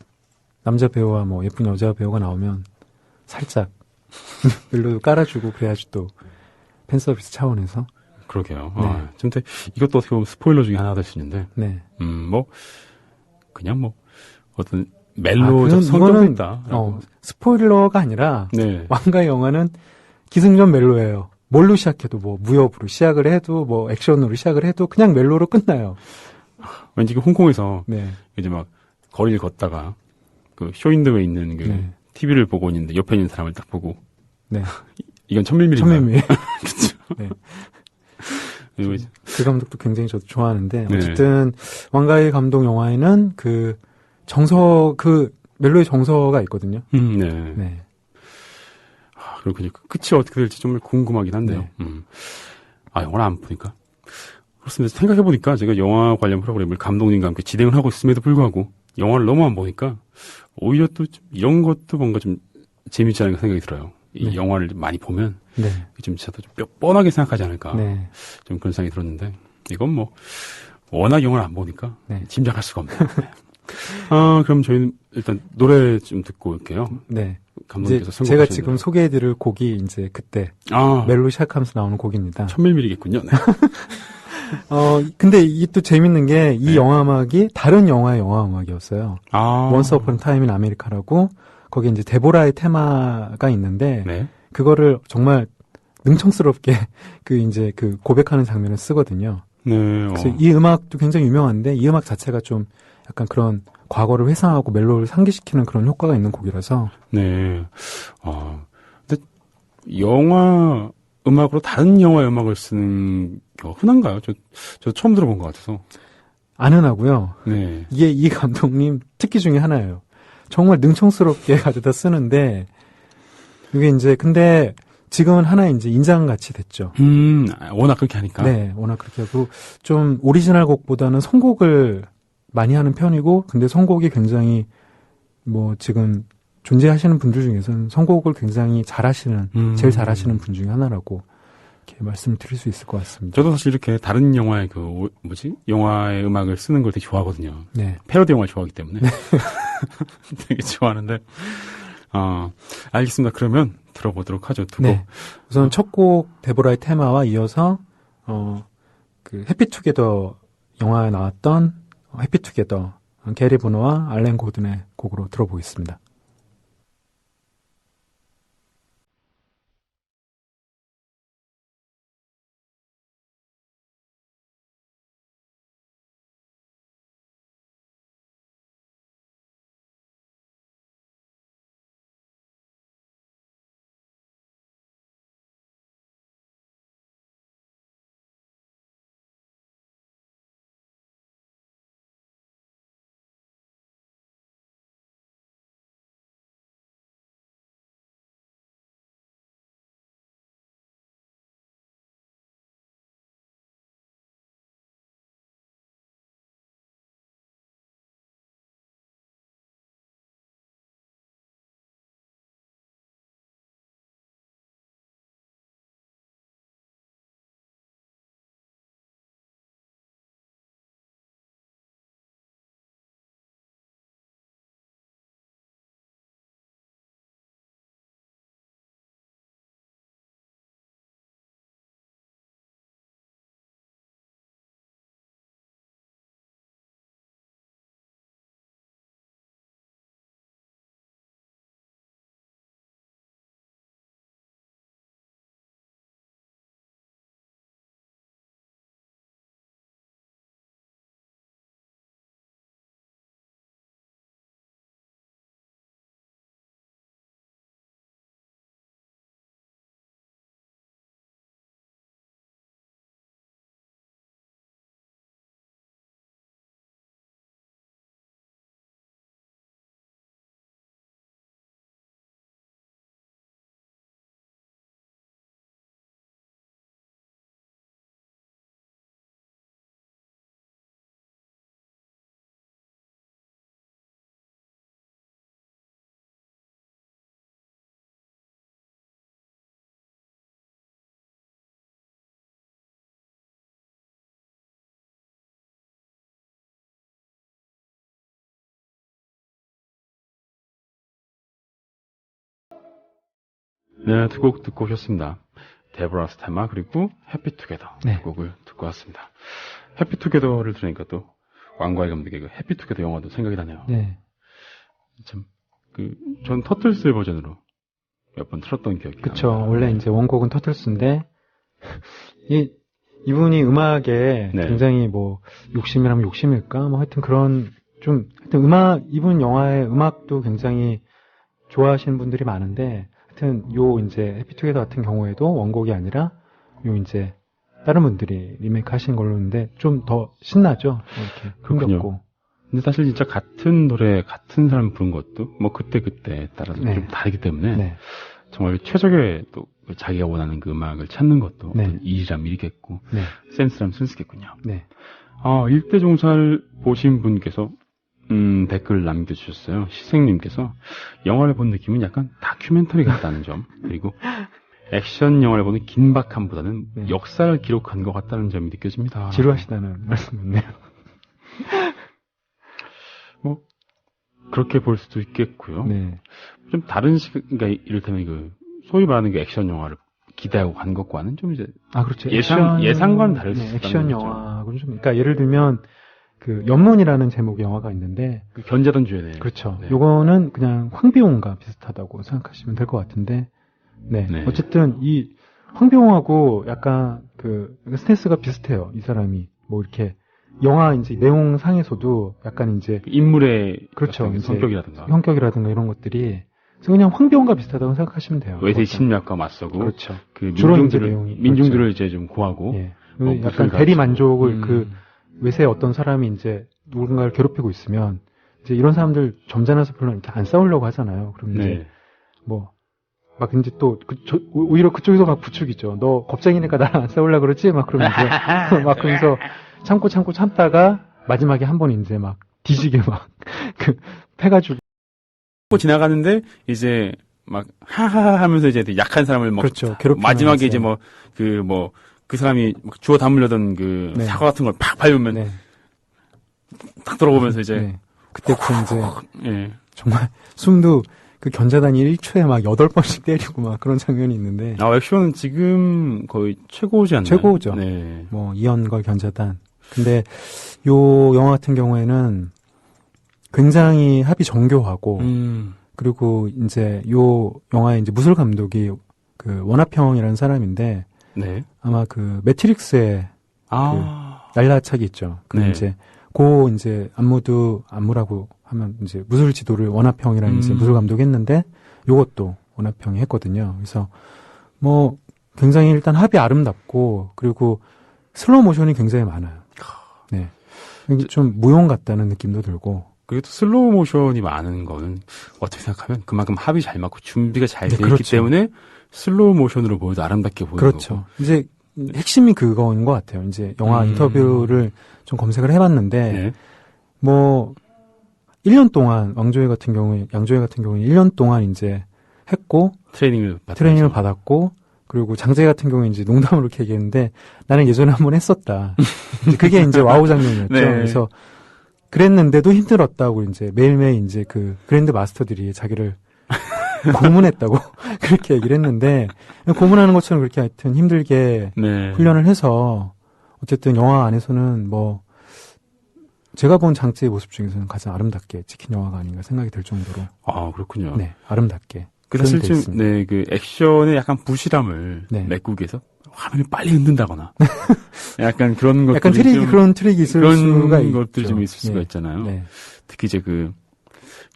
남자 배우와 뭐 예쁜 여자 배우가 나오면 살짝 멜로도 깔아주고 그래야지 또 팬서비스 차원에서. 그러게요. 네. 근데 이것도 어떻게 보면 스포일러 중에 하나가 될 수 있는데. 네. 그냥 어떤 멜로적 성격이 있다. 스포일러가 아니라 네. 왕가의 영화는 기승전 멜로예요. 뭘로 시작해도 뭐 무협으로 시작을 해도 뭐 액션으로 시작을 해도 그냥 멜로로 끝나요. 왠지 그 홍콩에서 네. 이제 막 거리를 걷다가 그 쇼윈도에 있는 그 네. TV를 보고 있는데 옆에 있는 사람을 딱 보고 네. 이건 천밀밀인가요? 천밀밀. 그렇죠. 네. 그리고 그 감독도 굉장히 저도 좋아하는데 네. 어쨌든 왕가의 감독 영화에는 그 멜로의 정서가 있거든요. 네. 네. 그렇군요. 끝이 어떻게 될지 정말 궁금하긴 한데요. 네. 영화를 안 보니까. 그렇습니다. 생각해보니까 제가 영화 관련 프로그램을 감독님과 함께 진행을 하고 있음에도 불구하고 영화를 너무 안 보니까 오히려 또 이런 것도 뭔가 좀 재밌지 않을까 생각이 들어요. 이 네. 영화를 많이 보면 네. 좀 저도 좀 뻔하게 생각하지 않을까. 네. 좀 그런 생각이 들었는데 이건 뭐 워낙 영화를 안 보니까 네. 짐작할 수가 없네요. 네. 그럼 저희는 일단 노래 좀 듣고 올게요. 네. 감독님께서 이제 제가 선곡하신 지금 노래. 소개해드릴 곡이 이제 그때 멜로 시작하면서 나오는 곡입니다. 천밀밀이겠군요. 네. 근데 이게 또 재밌는 게 이 네. 영화 음악이 다른 영화의 영화 음악이었어요. 아. Once Upon a Time in America라고 거기에 이제 데보라의 테마가 있는데 네. 그거를 정말 능청스럽게 이제 고백하는 장면을 쓰거든요. 네. 그래서 이 음악도 굉장히 유명한데 이 음악 자체가 좀 약간 그런 과거를 회상하고 멜로를 상기시키는 그런 효과가 있는 곡이라서. 네. 근데 영화 음악으로 다른 영화의 음악을 쓰는 경우가 흔한가요? 저 처음 들어본 것 같아서. 안 흔하고요. 네. 이게 이 감독님 특기 중에 하나예요. 정말 능청스럽게 가져다 쓰는데 이게 이제 근데 지금은 하나의 이제 인장같이 됐죠. 워낙 그렇게 하니까. 네, 워낙 그렇게 하고 좀 오리지널 곡보다는 선곡을 많이 하는 편이고 근데 선곡이 굉장히 뭐 지금 존재하시는 분들 중에서는 선곡을 굉장히 잘하시는 제일 잘하시는 분 중에 하나라고 이렇게 말씀을 드릴 수 있을 것 같습니다. 저도 사실 이렇게 다른 영화의 영화의 음악을 쓰는 걸 되게 좋아하거든요. 네. 패러디 영화를 좋아하기 때문에. 되게 좋아하는데. 알겠습니다. 그러면 들어보도록 하죠. 두 곡. 네. 우선 첫 곡 데보라의 테마와 이어서 해피투게더 영화에 나왔던 해피투게더 게리 보노와 알렌 고든의 곡으로 들어보겠습니다. 네, 두 곡 듣고 오셨습니다. 데보라스 테마 그리고 해피투게더 네. 두 곡을 듣고 왔습니다. 해피투게더를 들으니까 또 왕과의 감독의 그 해피투게더 영화도 생각이 나네요. 네. 참, 전 터틀스 버전으로 몇 번 틀었던 기억이 그쵸. 납니다. 원래 이제 원곡은 터틀스인데, 이분이 음악에 네. 굉장히 뭐, 욕심이라면 욕심일까? 뭐 하여튼 그런, 하여튼 이분 영화의 음악도 굉장히 좋아하시는 분들이 많은데, 하여튼 이제 해피투게더 같은 경우에도 원곡이 아니라, 이제 다른 분들이 리메이크 하신 걸로인데, 좀 더 신나죠? 이렇게. 그렇군요. 흥겹고. 근데 사실 진짜 같은 노래, 같은 사람 부른 것도, 뭐, 그때그때 따라서 네. 좀 다르기 때문에, 네. 정말 최적의 또 자기가 원하는 그 음악을 찾는 것도 네. 어떤 일이라면 일이겠고, 네. 센스라면 센스겠군요. 네. 일대종사를 보신 분께서, 댓글 남겨주셨어요. 시생님께서, 영화를 본 느낌은 약간 다큐멘터리 같다는 점, 그리고 액션 영화를 보는 긴박함보다는 네. 역사를 기록한 것 같다는 점이 느껴집니다. 지루하시다는 말씀이네요. 뭐, 그렇게 볼 수도 있겠고요. 네. 좀 다른 그러니까 이를테면 소위 말하는 그 액션 영화를 기대하고 간 것과는 좀 이제 그렇죠. 예상과는 다를 수 있다는 액션 거죠. 영화하고는 좀, 그러니까 예를 들면 그 연문이라는 제목의 영화가 있는데 그 견자단 주연의. 그렇죠. 네. 요거는 그냥 황비용과 비슷하다고 생각하시면 될 것 같은데 네. 네. 어쨌든 이 황비용하고 약간 그 스탠스가 비슷해요. 이 사람이 뭐 이렇게 영화 이제 내용상에서도 약간 이제 그 인물의 그렇죠. 어떤 이제 성격이라든가 성격이라든가 이런 것들이 그래서 그냥 황비용과 비슷하다고 생각하시면 돼요. 외세 그것도. 침략과 맞서고 그렇죠. 그 주로 이제 민중들을 내용이 민중들을 이제 좀 구하고 예. 뭐 약간 무술 대리 가르치고. 만족을 그 외세 어떤 사람이 이제 누군가를 괴롭히고 있으면 이제 이런 사람들 점잖아서 별로 이렇게 안 싸우려고 하잖아요. 그럼 이제 네. 뭐 막 이제 또 오히려 그쪽에서 막 부추기죠. 너 겁쟁이니까 나랑 안 싸우려고 그러지? 막 그러면서 막 그러면서 참고 참다가 마지막에 한 번 이제 막 뒤지게 막 그 패가지고 지나가는데 이제 막 하하하 하면서 이제 되게 약한 사람을 막 그렇죠. 괴롭히면서 마지막에 이제 뭐 그 사람이 막 주워 담으려던 그 네. 사과 같은 걸 팍 밟으면 네. 탁 돌아오면서 이제 네. 그때부터 이제 예. 정말 숨도 그 견자단이 1초에 막 8번씩 때리고 막 그런 장면이 있는데 액션은 지금 거의 최고지 않나요? 최고죠. 네. 뭐 이연걸 견자단. 근데 요 영화 같은 경우에는 굉장히 합이 정교하고 그리고 이제 요 영화의 이제 무술 감독이 그 원하평이라는 사람인데 네. 아마 그 매트릭스의 날라차기 있죠. 그 네. 이제 안무라고 하면 이제 무술 지도를 원하평이라는 이제 무술 감독이 했는데 요것도 원하평이 했거든요. 그래서 뭐 굉장히 일단 합이 아름답고 그리고 슬로우 모션이 굉장히 많아요. 네. 이게 좀 무용 같다는 느낌도 들고. 그리고 또 슬로우 모션이 많은 거는 어떻게 생각하면 그만큼 합이 잘 맞고 준비가 잘 네, 되어 있기 그렇죠. 때문에 슬로우 모션으로 보여도 아름답게 보이는 그렇죠. 거고. 이제 핵심이 그거인 것 같아요. 이제 영화 인터뷰를 좀 검색을 해봤는데 네. 뭐 1년 동안 양조회 같은 경우에 1년 동안 이제 했고 트레이닝을 받았고 그리고 장재 같은 경우에 이제 농담으로 이렇게 얘기했는데 나는 예전에 한번 했었다. 이제 그게 이제 와우 장면이었죠. 네. 그래서 그랬는데도 힘들었다고 이제 매일매일 이제 그 그랜드 마스터들이 자기를 고문했다고 그렇게 얘기를 했는데 고문하는 것처럼 그렇게 하여튼 힘들게 네. 훈련을 해서 어쨌든 영화 안에서는 뭐 제가 본 장재의 모습 중에서는 가장 아름답게 찍힌 영화가 아닌가 생각이 들 정도로 그렇군요. 네 아름답게 그 사실 표현돼 좀, 있습니다. 그 액션의 약간 부실함을 네. 메꾸기 위해서 화면을 빨리 흔든다거나 약간 그런 것들이 약간 그런 트릭이 있을 그런 수가 것들이 있죠. 좀 있을 수가 네. 있잖아요. 네. 특히 이제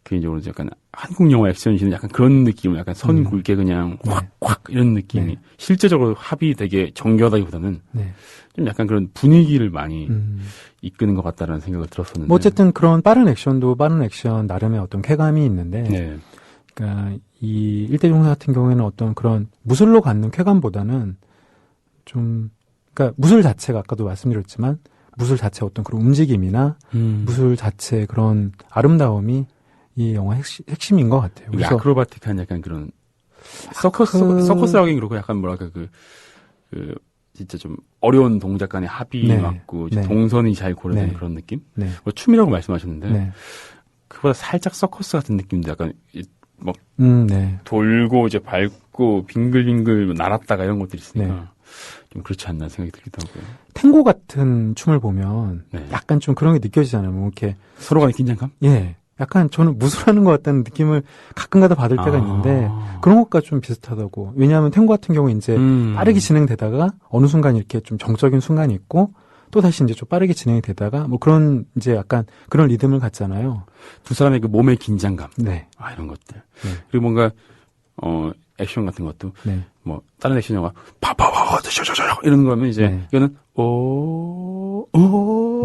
개인적으로 약간 한국 영화 액션시는 약간 그런 느낌을 약간 선 굵게 그냥 확 이런 느낌이 네. 실제적으로 합이 되게 정교하다기보다는 네. 좀 약간 그런 분위기를 많이 이끄는 것 같다라는 생각을 들었었는데. 뭐 어쨌든 그런 빠른 액션도 빠른 액션 나름의 어떤 쾌감이 있는데 네. 그러니까 이 일대종사 같은 경우에는 어떤 그런 무술로 갖는 쾌감보다는 좀 그러니까 무술 자체가 아까도 말씀드렸지만 무술 자체 어떤 그런 움직임이나 무술 자체의 그런 아름다움이 이 영화 핵심인 것 같아요. 그래서 아크로바틱한 약간 그런 서커스라고 하긴 그렇고 약간 뭐랄까 진짜 좀 어려운 동작 간의 합이 네. 맞고 네. 동선이 잘 고려되는 네. 그런 느낌? 네. 뭐 춤이라고 말씀하셨는데 네. 그보다 살짝 서커스 같은 느낌인데 약간 네. 돌고 이제 밟고 빙글빙글 날았다가 이런 것들이 있으니까 네. 좀 그렇지 않나 생각이 들기도 하고요. 탱고 같은 춤을 보면 네. 약간 좀 그런 게 느껴지잖아요. 뭐 이렇게 서로 간의 긴장감? 예. 약간 저는 무술하는 것 같다는 느낌을 가끔가다 받을 때가 있는데 그런 것과 좀 비슷하다고. 왜냐하면 탱고 같은 경우 이제 빠르게 진행되다가 어느 순간 이렇게 좀 정적인 순간이 있고 또 다시 이제 좀 빠르게 진행이 되다가 뭐 그런 이제 약간 그런 리듬을 갖잖아요. 두 사람의 그 몸의 긴장감. 네. 이런 것들. 네. 그리고 뭔가 액션 같은 것도 네. 뭐 다른 액션 영화 파파파 이런 거면 이제 네. 이거는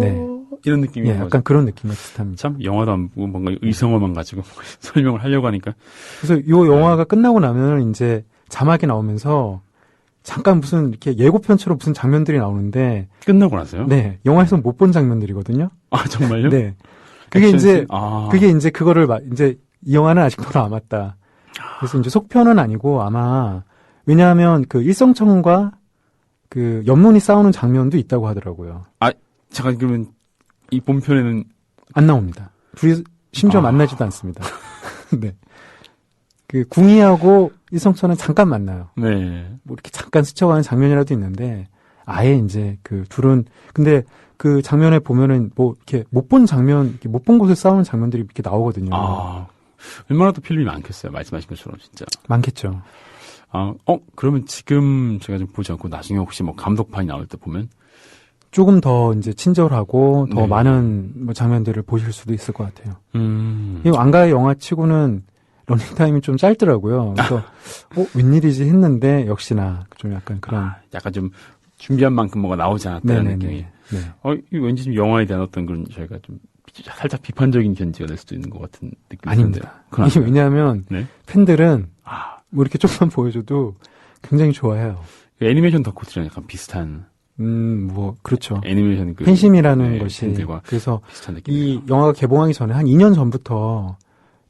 네. 이런 느낌이 예, 약간 그런 느낌과 비슷합니다. 참 영화도 안 보고 뭔가 의성어만 가지고 설명을 하려고 하니까 그래서 요 영화가 끝나고 나면 이제 자막이 나오면서 잠깐 무슨 이렇게 예고편처럼 무슨 장면들이 나오는데 끝나고 나서요? 네. 영화에서 못 본 장면들이거든요. 정말요? 네. 그게 액션 이제 씬? 그게 이제 그거를 이제 이 영화는 아직도 남았다. 그래서 이제 속편은 아니고 아마 왜냐하면 그 일성청과 그 연문이 싸우는 장면도 있다고 하더라고요. 잠깐 그러면 이 본편에는 안 나옵니다. 둘이 심지어 만나지도 않습니다. 네. 그 궁이하고 일성천은 잠깐 만나요. 네. 뭐 이렇게 잠깐 스쳐가는 장면이라도 있는데 아예 이제 그 둘은 근데 그 장면에 보면은 뭐 이렇게 못 본 장면, 이렇게 못 본 곳에 싸우는 장면들이 이렇게 나오거든요. 얼마나 또 필름이 많겠어요. 말씀하신 것처럼 진짜. 많겠죠. 그러면 지금 제가 좀 보지 않고 나중에 혹시 뭐 감독판이 나올 때 보면 조금 더 이제 친절하고 더 네. 많은 뭐 장면들을 보실 수도 있을 것 같아요. 음. 이 왕가의 영화치고는 러닝타임이 좀 짧더라고요. 그래서 웬일이지 했는데 역시나 좀 약간 그런 약간 좀 준비한 만큼 뭐가 나오지 않았다는 느낌이. 네. 이 왠지 좀 영화에 대한 어떤 그런 저희가 좀 살짝 비판적인 견지가 될 수도 있는 것 같은 느낌이 아닙니다. 드는데. 이게 왜냐하면 네? 팬들은 뭐 이렇게 조금만 보여줘도 굉장히 좋아해요. 애니메이션 덕후들이랑 약간 비슷한. 뭐 그렇죠. 애니메이션 팬심이라는 것이 팬들과 그래서 비슷한 느낌이에요. 이 영화가 개봉하기 전에 한 2년 전부터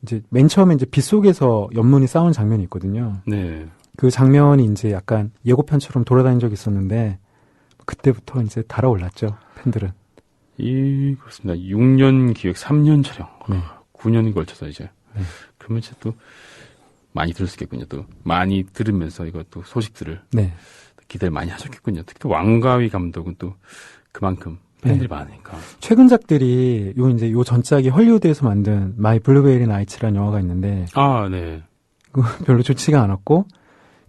이제 맨 처음에 이제 빗속에서 연문이 싸우는 장면이 있거든요. 네. 그 장면이 이제 약간 예고편처럼 돌아다닌 적이 있었는데 그때부터 이제 달아올랐죠. 팬들은. 그렇습니다. 6년 기획, 3년 촬영. 네. 9년이 걸쳐서 이제. 네. 그러면 이제 또 많이 들을 수 있겠군요. 또 많이 들으면서 이것도 소식들을 네. 기대를 많이 하셨겠군요. 특히 또 왕가위 감독은 또 그만큼 팬들이 많으니까. 최근작들이 요 전작이 헐리우드에서 만든 마이 블루베리 나이츠라는 영화가 있는데 네. 별로 좋지가 않았고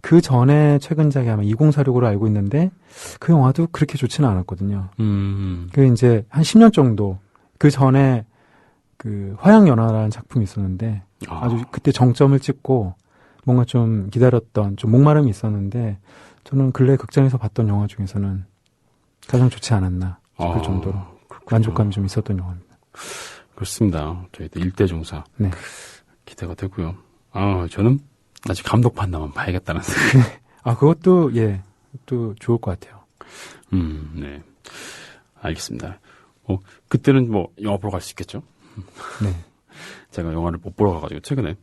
그 전에 최근작이 아마 2046으로 알고 있는데 그 영화도 그렇게 좋지는 않았거든요. 그 이제 한 10년 정도 그 전에 그 화양연화라는 작품이 있었는데 아주 그때 정점을 찍고 뭔가 좀 기다렸던 좀 목마름이 있었는데 저는 근래 극장에서 봤던 영화 중에서는 가장 좋지 않았나 싶을 정도로 그렇군요. 만족감이 좀 있었던 영화입니다. 그렇습니다. 저희도 일대종사 네. 기대가 되고요. 저는 아직 감독판 나만 봐야겠다는 생각. 그것도 또 좋을 것 같아요. 네. 알겠습니다. 그때는 뭐 영화 보러 갈 수 있겠죠? 네. 제가 영화를 못 보러 가가지고 최근에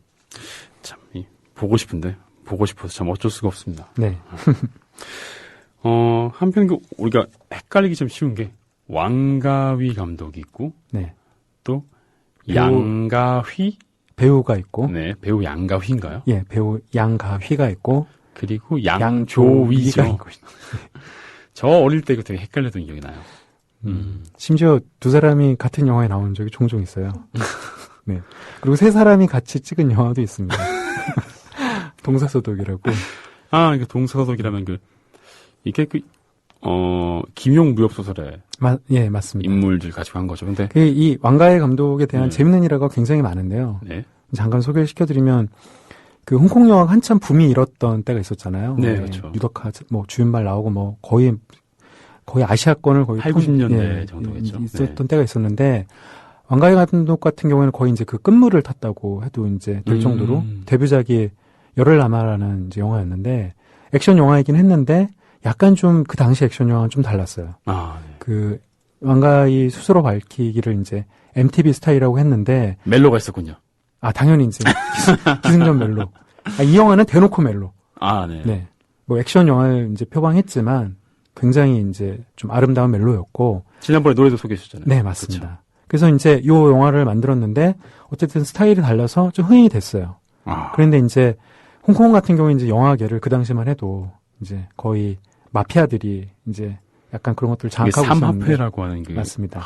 참 보고 싶은데 보고 싶어서 참 어쩔 수가 없습니다. 네. 한편 우리가 헷갈리기 좀 쉬운 게 왕가위 감독이 있고 네. 또 양가휘 배우가 있고 네, 배우 양가휘인가요? 예, 배우 양가휘가 있고 그리고 양조위죠. 양조위죠. 저 어릴 때 이거 되게 헷갈렸던 기억이 나요. 심지어 두 사람이 같은 영화에 나온 적이 종종 있어요. 네. 그리고 세 사람이 같이 찍은 영화도 있습니다. 동사소독이라고. 이거 동서독이라면 이게 김용 무협소설의 예, 맞습니다. 인물들 가지고 한 거죠. 근데 이 왕가의 감독에 대한 네. 재밌는 일화가 굉장히 많은데요. 네. 잠깐 소개를 시켜드리면 그 홍콩 영화가 한참 붐이 일었던 때가 있었잖아요. 네, 그렇죠. 유덕화 주윤발 나오고 뭐 거의 아시아권을 거의 8, 90년대 정도겠죠. 있었던 때가 있었는데 왕가의 감독 같은 경우에는 거의 이제 그 끝물을 탔다고 해도 이제 될 정도로 데뷔작이 열흘 남아라는 이제 영화였는데 액션 영화이긴 했는데 약간 좀 그 당시 액션 영화는 좀 달랐어요. 네. 그 왕가의 스스로 밝히기를 이제 MTV 스타일이라고 했는데 멜로가 있었군요. 당연히 이제 기승전 멜로. 이 영화는 대놓고 멜로. 네. 네. 뭐 액션 영화를 이제 표방했지만 굉장히 이제 좀 아름다운 멜로였고. 지난번에 노래도 소개해 주셨잖아요. 네, 맞습니다. 그래서 이제 이 영화를 만들었는데 어쨌든 스타일이 달라서 좀 흥행이 됐어요. 그런데 이제 홍콩 같은 경우에 이제 영화계를 그 당시만 해도 이제 거의 마피아들이 이제 약간 그런 것들을 장악하고 있었는데. 삼합회라고 하는 맞습니다.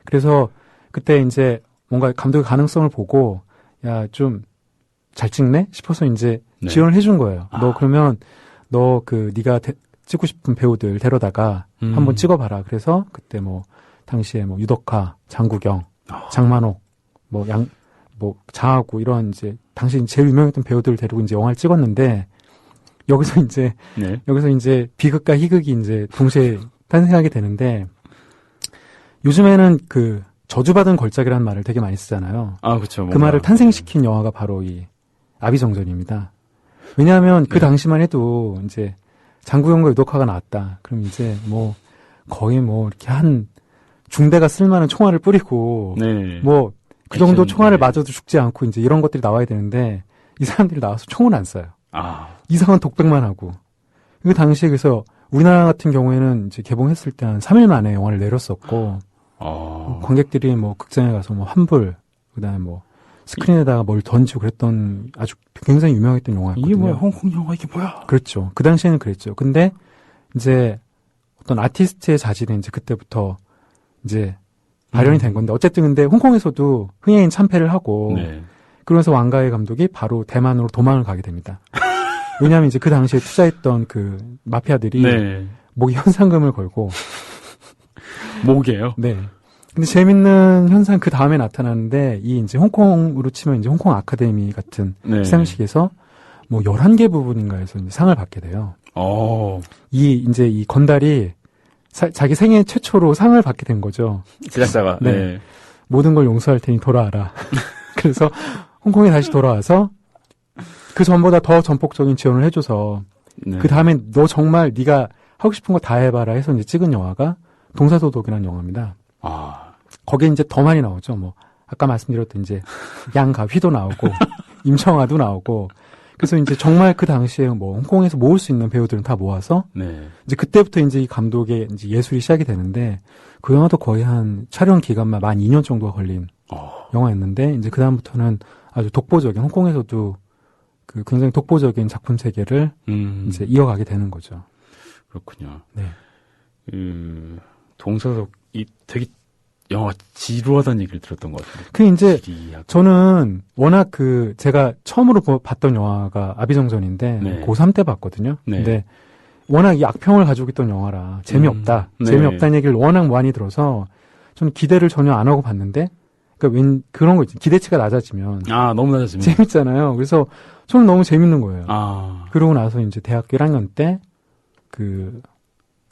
그래서 그때 이제 뭔가 감독의 가능성을 보고 야, 좀 잘 찍네 싶어서 이제 네. 지원을 해준 거예요. 너 그러면 네가 찍고 싶은 배우들 데려다가 한번 찍어봐라. 그래서 그때 뭐 당시에 뭐 유덕화, 장국영, 장만옥, 장하구 이런 이제 당시 제일 유명했던 배우들을 데리고 이제 영화를 찍었는데 여기서 이제 비극과 희극이 이제 동시에 탄생하게 되는데 요즘에는 그 저주받은 걸작이라는 말을 되게 많이 쓰잖아요. 그렇죠. 그 말을 탄생시킨 영화가 바로 이 아비정전입니다. 왜냐하면 그 당시만 해도 이제 장국영과 유덕화가 나왔다. 그럼 이제 뭐 거의 뭐 이렇게 한 중대가 쓸만한 총알을 뿌리고 뭐 그 정도 총알을 맞아도 죽지 않고 이제 이런 것들이 나와야 되는데 이 사람들이 나와서 총을 안 쏴요. 이상한 독백만 하고. 그 당시에 그래서 우리나라 같은 경우에는 이제 개봉했을 때 한 3일 만에 영화를 내렸었고 관객들이 뭐 극장에 가서 뭐 환불 그다음에 뭐 스크린에다가 뭘 던지고 그랬던 아주 굉장히 유명했던 영화였거든요. 이게 뭐야? 홍콩 영화 이게 뭐야? 그렇죠. 그 당시에는 그랬죠. 근데 이제 어떤 아티스트의 자질이 이제 그때부터 이제 발현이 된 건데 어쨌든 근데 홍콩에서도 흥행인 참패를 하고 네. 그러면서 왕가의 감독이 바로 대만으로 도망을 가게 됩니다. 왜냐하면 이제 그 당시에 투자했던 그 마피아들이 네. 목에 현상금을 걸고 목이에요. 네. 근데 재밌는 현상 그 다음에 나타나는데 이 이제 홍콩으로 치면 이제 홍콩 아카데미 같은 네. 시상식에서 뭐 11개 부분인가에서 이제 상을 받게 돼요. 이제 이 건달이 자기 생애 최초로 상을 받게 된 거죠. 제작자가. 네. 네. 모든 걸 용서할 테니 돌아와라. 그래서 홍콩에 다시 돌아와서 그 전보다 더 전폭적인 지원을 해줘서 네. 그 다음에 너 정말 네가 하고 싶은 거 다 해봐라 해서 이제 찍은 영화가 동사소독이라는 영화입니다. 거기에 이제 더 많이 나오죠. 뭐 아까 말씀드렸던 이제 양가휘도 나오고 임청아도 나오고 그래서 이제 정말 그 당시에 뭐 홍콩에서 모을 수 있는 배우들은 다 모아서 네. 이제 그때부터 이제 이 감독의 이제 예술이 시작이 되는데 그 영화도 거의 한 촬영 기간만 만 2년 정도가 걸린 영화였는데 이제 그 다음부터는 아주 독보적인 홍콩에서도 그 굉장히 독보적인 작품 세계를 이제 이어가게 되는 거죠. 그렇군요. 네. 동사독이 되게 영화가 지루하다는 얘기를 들었던 것 같아요. 그 이제 지리하고. 저는 워낙 그 제가 처음으로 봤던 영화가 아비정전인데 네. 고3 때 봤거든요. 네. 근데 워낙 이 악평을 가지고 있던 영화라 재미없다. 네. 재미없다는 얘기를 워낙 많이 들어서 저는 기대를 전혀 안 하고 봤는데 그러니까 그런 거 있지. 기대치가 낮아지면 너무 낮아지면. 재밌잖아요. 그래서 저는 너무 재밌는 거예요. 그러고 나서 이제 대학교 1학년 때 그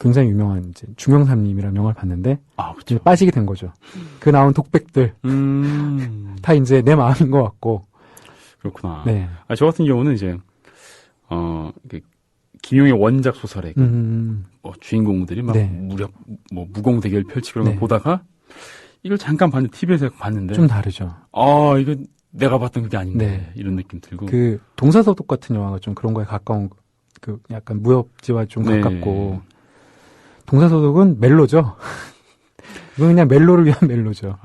굉장히 유명한 이제 중영삼님이라는 영화를 봤는데 그렇죠. 빠지게 된 거죠. 그 나온 독백들 다 이제 내 마음인 것 같고. 그렇구나. 네. 저 같은 경우는 이제 김용의 원작 소설의 주인공들이 막 네. 무공 대결 펼치고 그런 걸 네. 보다가 이걸 잠깐 봤는데 TV에서 봤는데 좀 다르죠. 이거 내가 봤던 그게 아닌데 네. 이런 느낌 들고. 그 동사소독 같은 영화가 좀 그런 거에 가까운 그 약간 무협지와 좀 네. 가깝고 동사소독은 멜로죠. 이건 그냥 멜로를 위한 멜로죠.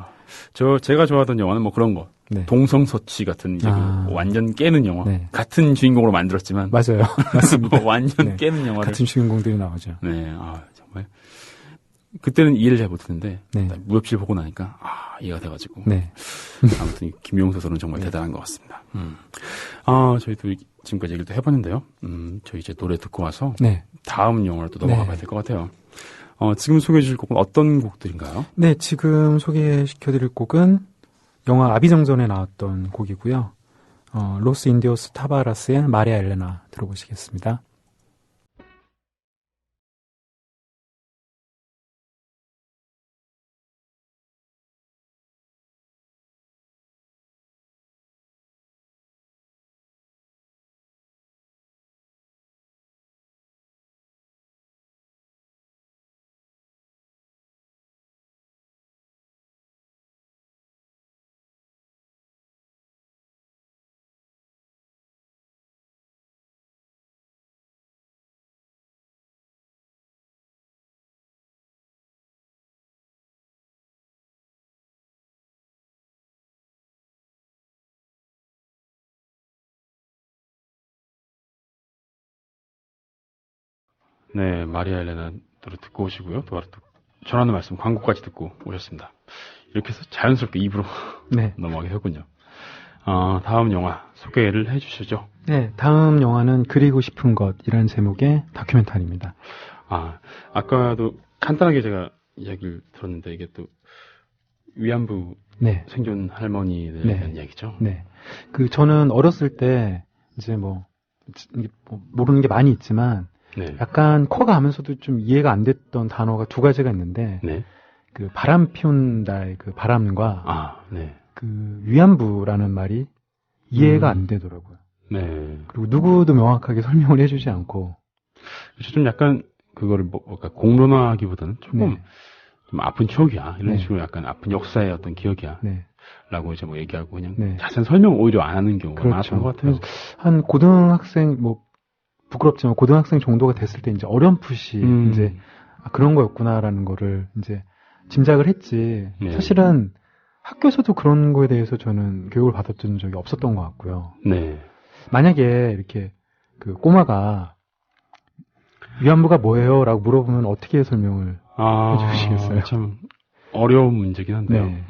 제가 좋아하던 영화는 뭐 그런 거. 네. 동성서치 같은 이제 그 완전 깨는 영화. 네. 같은 주인공으로 만들었지만. 맞아요. 맞습니다. 완전 네. 깨는 영화를. 같은 주인공들이 나오죠. 네. 정말. 그때는 이해를 잘 못했는데. 네. 무협지를 보고 나니까, 이해가 돼가지고. 네. 아무튼 김용 소설은 정말 대단한 것 같습니다. 저희도 지금까지 얘기를 또 해봤는데요. 저희 이제 노래 듣고 와서. 네. 다음 영화를 또 넘어가 봐야 될 것 같아요. 지금 소개해 주실 곡은 어떤 곡들인가요? 네, 지금 소개시켜드릴 곡은 영화 아비정전에 나왔던 곡이고요. 로스 인디오스 타바라스의 마리아 엘레나 들어보시겠습니다. 네, 마리아 엘레나 노래 듣고 오시고요. 또 전하는 말씀 광고까지 듣고 오셨습니다. 이렇게 해서 자연스럽게 입으로 네. 넘어가게 됐군요. 다음 영화 소개를 해주시죠. 네, 다음 영화는 그리고 싶은 것이라는 제목의 다큐멘터리입니다. 아까도 간단하게 제가 이야기를 들었는데 이게 또 위안부 네. 생존 할머니에 대한 이야기죠. 네. 저는 어렸을 때 이제 이게 모르는 게 많이 있지만 네. 약간 커가면서도 좀 이해가 안 됐던 단어가 두 가지가 있는데 네. 그 바람 피운다의 그 바람과 네. 그 위안부라는 말이 이해가 안 되더라고요. 네. 그리고 누구도 명확하게 설명을 해주지 않고. 그래서 좀 약간 그거를 그러니까 공론화하기보다는 조금 좀 아픈 추억이야. 이런 식으로 약간 아픈 역사의 어떤 기억이야. 네. 라고 이제 얘기하고 그냥 자세한 설명 오히려 안 하는 경우가 많았던 것 같아요. 한 고등학생 부끄럽지만 고등학생 정도가 됐을 때 이제 어렴풋이 이제 그런 거였구나라는 거를 이제 짐작을 했지. 네. 사실은 학교에서도 그런 거에 대해서 저는 교육을 받았던 적이 없었던 것 같고요. 네. 만약에 이렇게 그 꼬마가 위안부가 뭐예요? 라고 물어보면 어떻게 설명을 해주시겠어요? 참 어려운 문제긴 한데요. 네.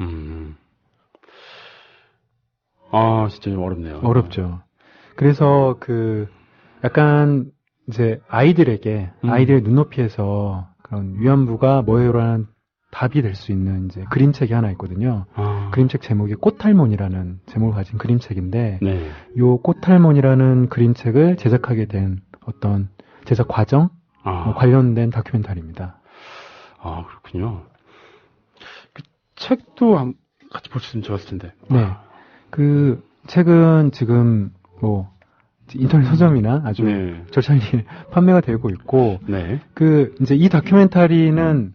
진짜 좀 어렵네요. 어렵죠. 그래서 약간 이제 아이들의 눈높이에서 그런 위안부가 뭐예요라는 답이 될 수 있는 이제 그림책이 하나 있거든요. 그림책 제목이 꽃할몬이라는 제목을 가진 그림책인데, 네. 요 꽃할몬이라는 그림책을 제작하게 된 어떤 제작 과정 관련된 다큐멘터리입니다. 그렇군요. 그 책도 같이 볼 수 있으면 좋았을 텐데. 네. 그 책은 지금 뭐 인터넷 서점이나 아주 네. 절찬리 판매가 되고 있고, 네. 이제 이 다큐멘터리는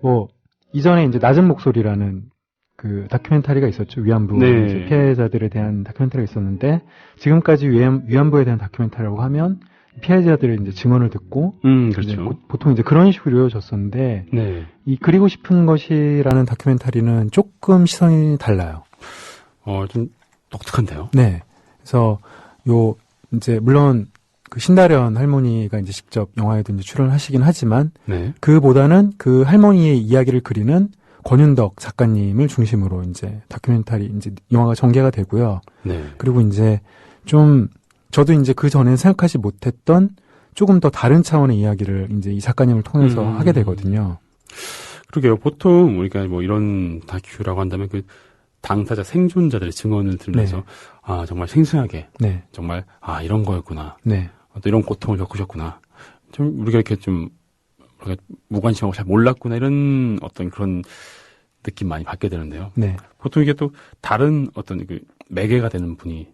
뭐 이전에 이제 낮은 목소리라는 그 다큐멘터리가 있었죠. 위안부 네. 이제 피해자들에 대한 다큐멘터리가 있었는데, 지금까지 위안부에 대한 다큐멘터리라고 하면 피해자들의 이제 증언을 듣고, 그렇죠. 이제 보통 이제 그런 식으로 이루어졌었는데, 네. 이 그리고 싶은 것이라는 다큐멘터리는 조금 시선이 달라요. 좀 독특한데요. 네. 그래서 이제 물론 그 신다련 할머니가 이제 직접 영화에도 이제 출연을 하시긴 하지만, 네. 그보다는 그 할머니의 이야기를 그리는 권윤덕 작가님을 중심으로 이제 다큐멘터리 이제 영화가 전개가 되고요. 네. 그리고 이제 저도 이제 그 전에 생각하지 못했던 조금 더 다른 차원의 이야기를 이제 이 작가님을 통해서 하게 되거든요. 그러게요. 보통 우리가 뭐 이런 다큐라고 한다면 그 당사자 생존자들의 증언을 들으면서 네. 정말 생생하게 네. 정말 이런 거였구나. 네. 또 이런 고통을 겪으셨구나. 좀 우리가 이렇게 좀 우리가 무관심하고 잘 몰랐구나 이런 어떤 그런 느낌 많이 받게 되는데요. 네. 보통 이게 또 다른 어떤 그 매개가 되는 분이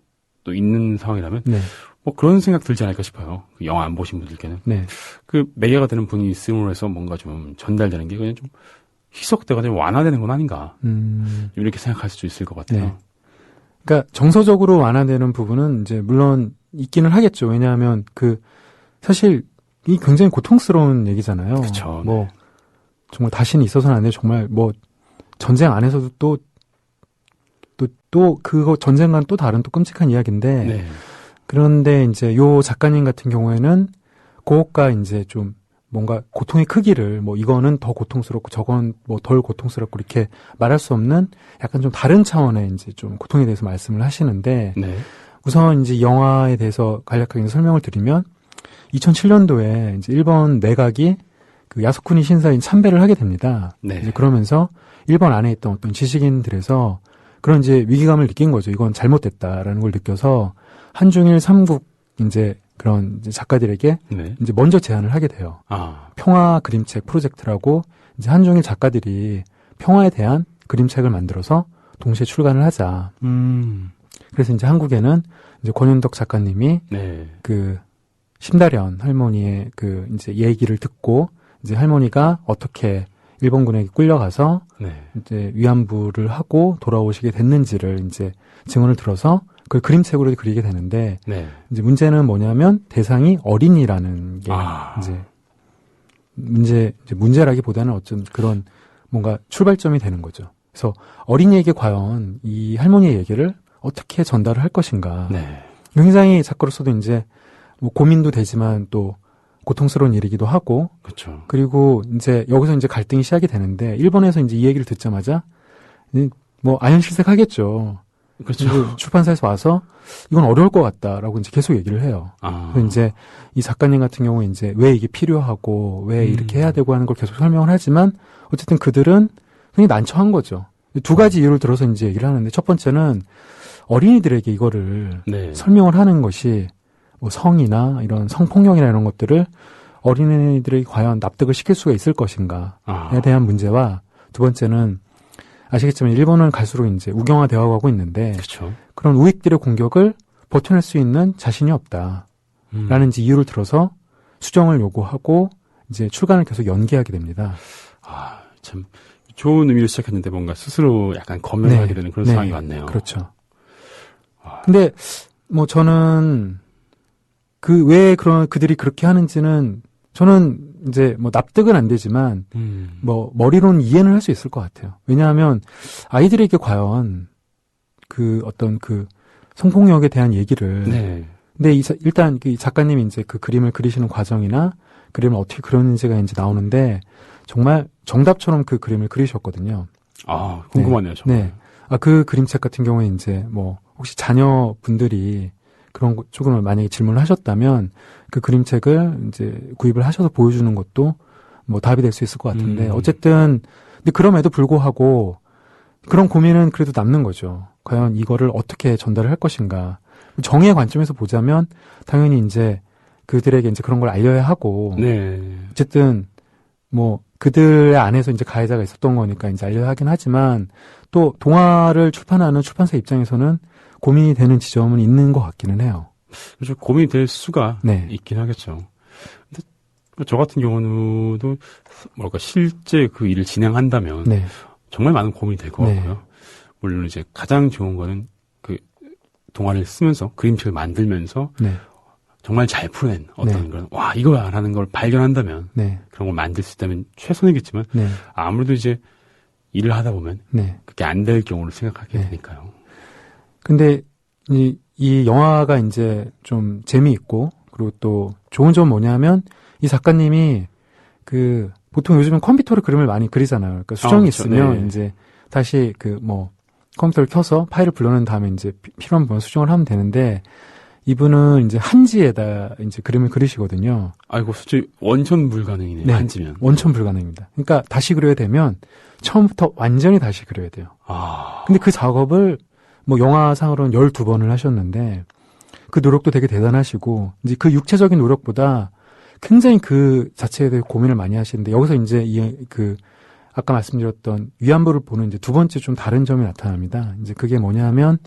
또 있는 상황이라면 네. 뭐 그런 생각 들지 않을까 싶어요. 그 영화 안 보신 분들께는 네. 그 매개가 되는 분이 있음으로 해서 뭔가 좀 전달되는 게 그냥 좀 희석되거나 좀 완화되는 건 아닌가 이렇게 생각할 수도 있을 것 같아요. 네. 그러니까 정서적으로 완화되는 부분은 이제 물론 있기는 하겠죠. 왜냐하면 사실 이 굉장히 고통스러운 얘기잖아요. 그렇죠. 뭐 네. 정말 다시는 있어서는 안 돼. 정말 뭐 전쟁 안에서도 또 그거 전쟁과는 또 다른 또 끔찍한 이야기인데. 네. 그런데 이제 요 작가님 같은 경우에는 그것과 이제 좀 뭔가 고통의 크기를 뭐 이거는 더 고통스럽고 저건 뭐 덜 고통스럽고 이렇게 말할 수 없는 약간 좀 다른 차원의 이제 좀 고통에 대해서 말씀을 하시는데 네. 우선 이제 영화에 대해서 간략하게 설명을 드리면 2007년도에 이제 일본 내각이 그 야스쿠니 신사인 참배를 하게 됩니다. 네. 이제 그러면서 일본 안에 있던 어떤 지식인들에서 그런 이제 위기감을 느낀 거죠. 이건 잘못됐다라는 걸 느껴서 한중일 삼국 이제 그런 이제 작가들에게 네. 이제 먼저 제안을 하게 돼요. 아. 평화 그림책 프로젝트라고 이제 한중일 작가들이 평화에 대한 그림책을 만들어서 동시에 출간을 하자. 그래서 이제 한국에는 이제 권윤덕 작가님이 네. 그 심다련 할머니의 그 이제 얘기를 듣고 이제 할머니가 어떻게 일본군에게 끌려가서 네. 이제 위안부를 하고 돌아오시게 됐는지를 이제 증언을 들어서 그걸 그림책으로 그리게 되는데 네. 이제 문제는 뭐냐면 대상이 어린이라는 게 이제 문제라기보다는 어떤 그런 뭔가 출발점이 되는 거죠. 그래서 어린이에게 과연 이 할머니의 얘기를 어떻게 전달을 할 것인가. 네. 굉장히 작가로서도 이제 뭐 고민도 되지만 또 고통스러운 일이기도 하고. 그렇죠. 그리고 이제 여기서 이제 갈등이 시작이 되는데 일본에서 이제 이 얘기를 듣자마자 뭐 아연실색하겠죠. 그렇죠. 출판사에서 와서 이건 어려울 것 같다라고 이제 계속 얘기를 해요. 그래서 이제 이 작가님 같은 경우에 이제 왜 이게 필요하고 왜 이렇게 해야 되고 하는 걸 계속 설명을 하지만 어쨌든 그들은 굉장히 난처한 거죠. 두 가지 이유를 들어서 이제 얘기를 하는데 첫 번째는 어린이들에게 이거를 네. 설명을 하는 것이 뭐 성이나 이런 성폭력이나 이런 것들을 어린이들에게 과연 납득을 시킬 수가 있을 것인가에 대한 문제와 두 번째는 아시겠지만 일본은 갈수록 이제 우경화되어 가고 있는데 그렇죠. 그런 우익들의 공격을 버텨낼 수 있는 자신이 없다라는 이제 이유를 들어서 수정을 요구하고 이제 출간을 계속 연기하게 됩니다. 참 좋은 의미로 시작했는데 뭔가 스스로 약간 검열하게 되는 그런 상황이 왔네요. 그렇죠. 근데 뭐 저는 왜 그들이 그렇게 하는지는 저는 이제 뭐 납득은 안 되지만 뭐 머리로는 이해는 할 수 있을 것 같아요. 왜냐하면 아이들에게 과연 그 어떤 그 성폭력에 대한 얘기를 네. 근데 일단 그 작가님이 이제 그 그림을 그리시는 과정이나 그림을 어떻게 그렸는지가 이제 나오는데 정말 정답처럼 그 그림을 그리셨거든요. 아, 궁금하네요, 정말. 네. 그 그림책 같은 경우에 이제 뭐 혹시 자녀분들이 그런 쪽으로 만약에 질문을 하셨다면 그 그림책을 이제 구입을 하셔서 보여주는 것도 뭐 답이 될 수 있을 것 같은데 어쨌든 근데 그럼에도 불구하고 그런 고민은 그래도 남는 거죠. 과연 이거를 어떻게 전달을 할 것인가. 정의의 관점에서 보자면 당연히 이제 그들에게 이제 그런 걸 알려야 하고 네. 어쨌든 뭐 그들 안에서 이제 가해자가 있었던 거니까 이제 알려야 하긴 하지만 또 동화를 출판하는 출판사 입장에서는 고민이 되는 지점은 있는 것 같기는 해요. 그래서 고민이 될 수가 네. 있긴 하겠죠. 근데 저 같은 경우도 뭐랄까 실제 그 일을 진행한다면 네. 정말 많은 고민이 될 것 네. 같고요. 물론 이제 가장 좋은 거는 그 동화를 쓰면서 그림책을 만들면서 네. 정말 잘 풀어낸 어떤 네. 그런 와 이거야라는 걸 발견한다면 네. 그런 걸 만들 수 있다면 최선이겠지만 네. 아무래도 이제 일을 하다 보면 네. 그게 안 될 경우를 생각하게 네. 되니까요. 근데 이 영화가 이제 좀 재미있고 그리고 또 좋은 점은 뭐냐면 이 작가님이 그 보통 요즘은 컴퓨터로 그림을 많이 그리잖아요. 그러니까 수정이 그렇죠. 있으면 네. 이제 다시 그 뭐 컴퓨터를 켜서 파일을 불러낸 다음에 이제 필요한 부분 수정을 하면 되는데 이분은 이제 한지에다 이제 그림을 그리시거든요. 아이고 솔직히 원천 불가능이네요. 네. 한지면. 원천 불가능입니다. 그러니까 다시 그려야 되면 처음부터 완전히 다시 그려야 돼요. 아. 근데 그 작업을 뭐 영화상으로는 12번을 하셨는데 그 노력도 되게 대단하시고 이제 그 육체적인 노력보다 굉장히 그 자체에 대해 고민을 많이 하시는데 여기서 이제 그 아까 말씀드렸던 위안부를 보는 이제 두 번째 좀 다른 점이 나타납니다. 이제 그게 뭐냐면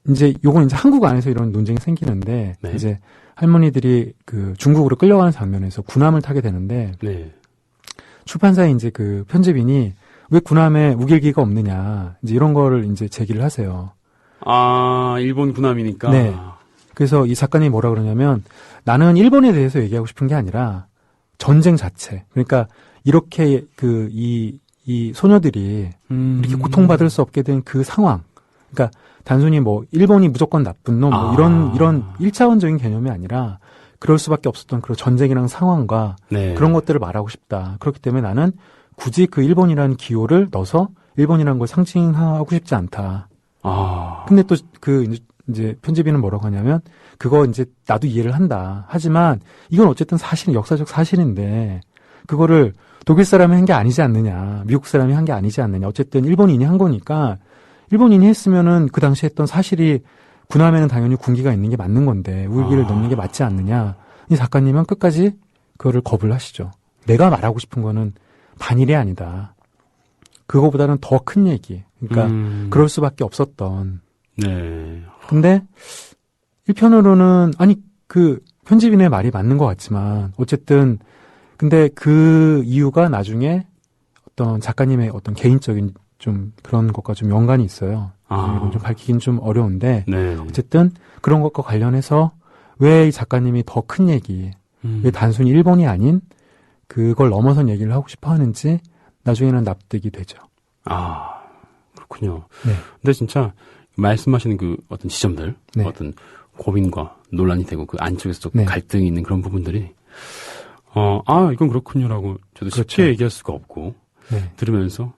이제 요건 이제 한국 안에서 이런 논쟁이 생기는데 네. 이제 할머니들이 그 중국으로 끌려가는 장면에서 군함을 타게 되는데 네. 출판사에 이제 그 편집인이 왜 군함에 우길기가 없느냐 이제 이런 거를 이제 제기를 하세요. 아, 일본 군함이니까. 네. 그래서 이 작가님이 뭐라 그러냐면 나는 일본에 대해서 얘기하고 싶은 게 아니라 전쟁 자체. 그러니까 이렇게 이 소녀들이 이렇게 고통받을 수 없게 된 그 상황. 그러니까 단순히 뭐 일본이 무조건 나쁜 놈 뭐 이런 1차원적인 개념이 아니라 그럴 수밖에 없었던 그런 전쟁이랑 상황과 네. 그런 것들을 말하고 싶다. 그렇기 때문에 나는 굳이 그 일본이라는 기호를 넣어서 일본이라는 걸 상징하고 싶지 않다. 아. 근데 또 그 이제 편집인은 뭐라고 하냐면 그거 이제 나도 이해를 한다. 하지만 이건 어쨌든 사실 역사적 사실인데 그거를 독일 사람이 한 게 아니지 않느냐. 미국 사람이 한 게 아니지 않느냐. 어쨌든 일본인이 한 거니까 일본인이 했으면은 그 당시에 했던 사실이 군함에는 당연히 군기가 있는 게 맞는 건데 우기를 넣는 게 맞지 않느냐. 이 작가님은 끝까지 그거를 거부를 하시죠. 내가 말하고 싶은 거는 반일이 아니다. 그거보다는 더 큰 얘기. 그러니까 그럴 수밖에 없었던. 네. 근데 1편으로는 아니 그 편집인의 말이 맞는 것 같지만 어쨌든 근데 그 이유가 나중에 어떤 작가님의 어떤 개인적인 좀 그런 것과 좀 연관이 있어요. 이건 좀 밝히긴 좀 어려운데 네. 어쨌든 그런 것과 관련해서 왜 이 작가님이 더 큰 얘기, 왜 단순히 일본이 아닌 그걸 넘어선 얘기를 하고 싶어 하는지 나중에는 납득이 되죠. 아, 그렇군요. 네. 근데 진짜 말씀하시는 그 어떤 지점들, 네. 어떤 고민과 논란이 되고 그 안쪽에서 또 네. 갈등이 있는 그런 부분들이 이건 그렇군요라고 저도 쉽게 그렇죠. 얘기할 수가 없고 네. 들으면서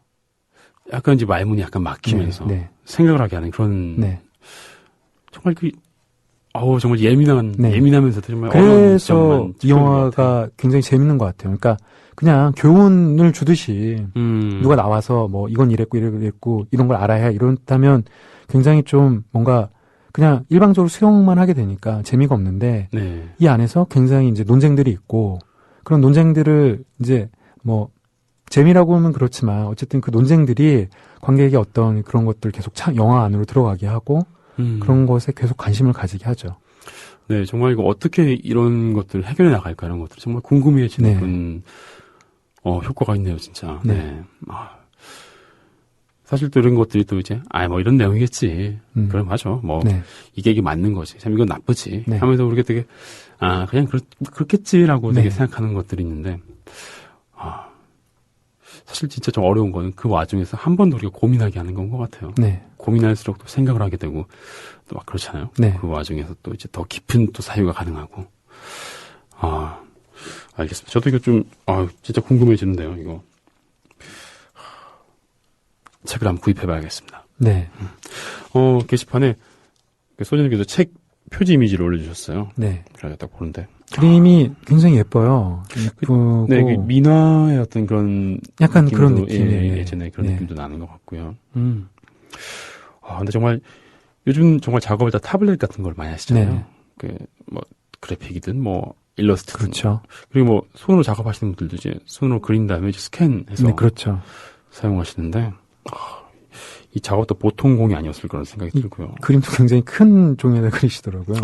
약간 이제 말문이 약간 막히면서 네. 생각을 하게 하는 그런 네. 정말 정말 네. 예민하면서도 정말 어려운 그래서 지점만 이 짚어주는 것 같아요. 영화가 굉장히 재밌는 것 같아요. 그러니까 그냥 교훈을 주듯이 누가 나와서 뭐 이건 이랬고 이런 걸 알아야 해 이렇다면 굉장히 좀 뭔가 그냥 일방적으로 수용만 하게 되니까 재미가 없는데 네. 이 안에서 굉장히 이제 논쟁들이 있고 그런 논쟁들을 이제 뭐 재미라고 하면 그렇지만 어쨌든 그 논쟁들이 관객에게 어떤 그런 것들 계속 영화 안으로 들어가게 하고 그런 것에 계속 관심을 가지게 하죠. 네, 정말 이거 어떻게 이런 것들을 해결해 나갈까 이런 것들 정말 궁금해지는 네. 그런 효과가 있네요, 진짜. 네. 네. 사실 또 이런 것들이 또 이제 뭐 이런 내용이겠지. 그럼 맞아. 네. 이게 맞는 거지. 참 이건 나쁘지. 네. 하면서 우리가 되게 그냥 그렇겠지라고 네. 되게 생각하는 것들이 있는데 사실 진짜 좀 어려운 거는 그 와중에서 한 번 더 우리가 고민하게 하는 건 것 같아요. 네. 고민할수록 또 생각을 하게 되고 또 막 그렇잖아요. 네. 그 와중에서 또 이제 더 깊은 또 사유가 가능하고 알겠습니다. 저도 이거 좀, 진짜 궁금해지는데요, 이거. 책을 한번 구입해봐야겠습니다. 네. 게시판에 소진님께서 책 표지 이미지를 올려주셨어요. 네. 그래서 딱 보는데. 그림이 굉장히 예뻐요. 예쁘고. 네, 민화의 어떤 그런. 약간 느낌도, 그런 느낌이에요. 예, 예전에 그런 네. 느낌도 나는 것 같고요. 근데 정말, 요즘 정말 작업을 다 타블렛 같은 걸 많이 하시잖아요. 네. 그래픽이든 일러스트든. 그렇죠. 그리고 손으로 작업하시는 분들도 이제 손으로 그린 다음에 이제 스캔해서. 네, 그렇죠. 사용하시는데, 이 작업도 보통 공이 아니었을 거라는 생각이 들고요. 그림도 굉장히 큰 종이에다 그리시더라고요.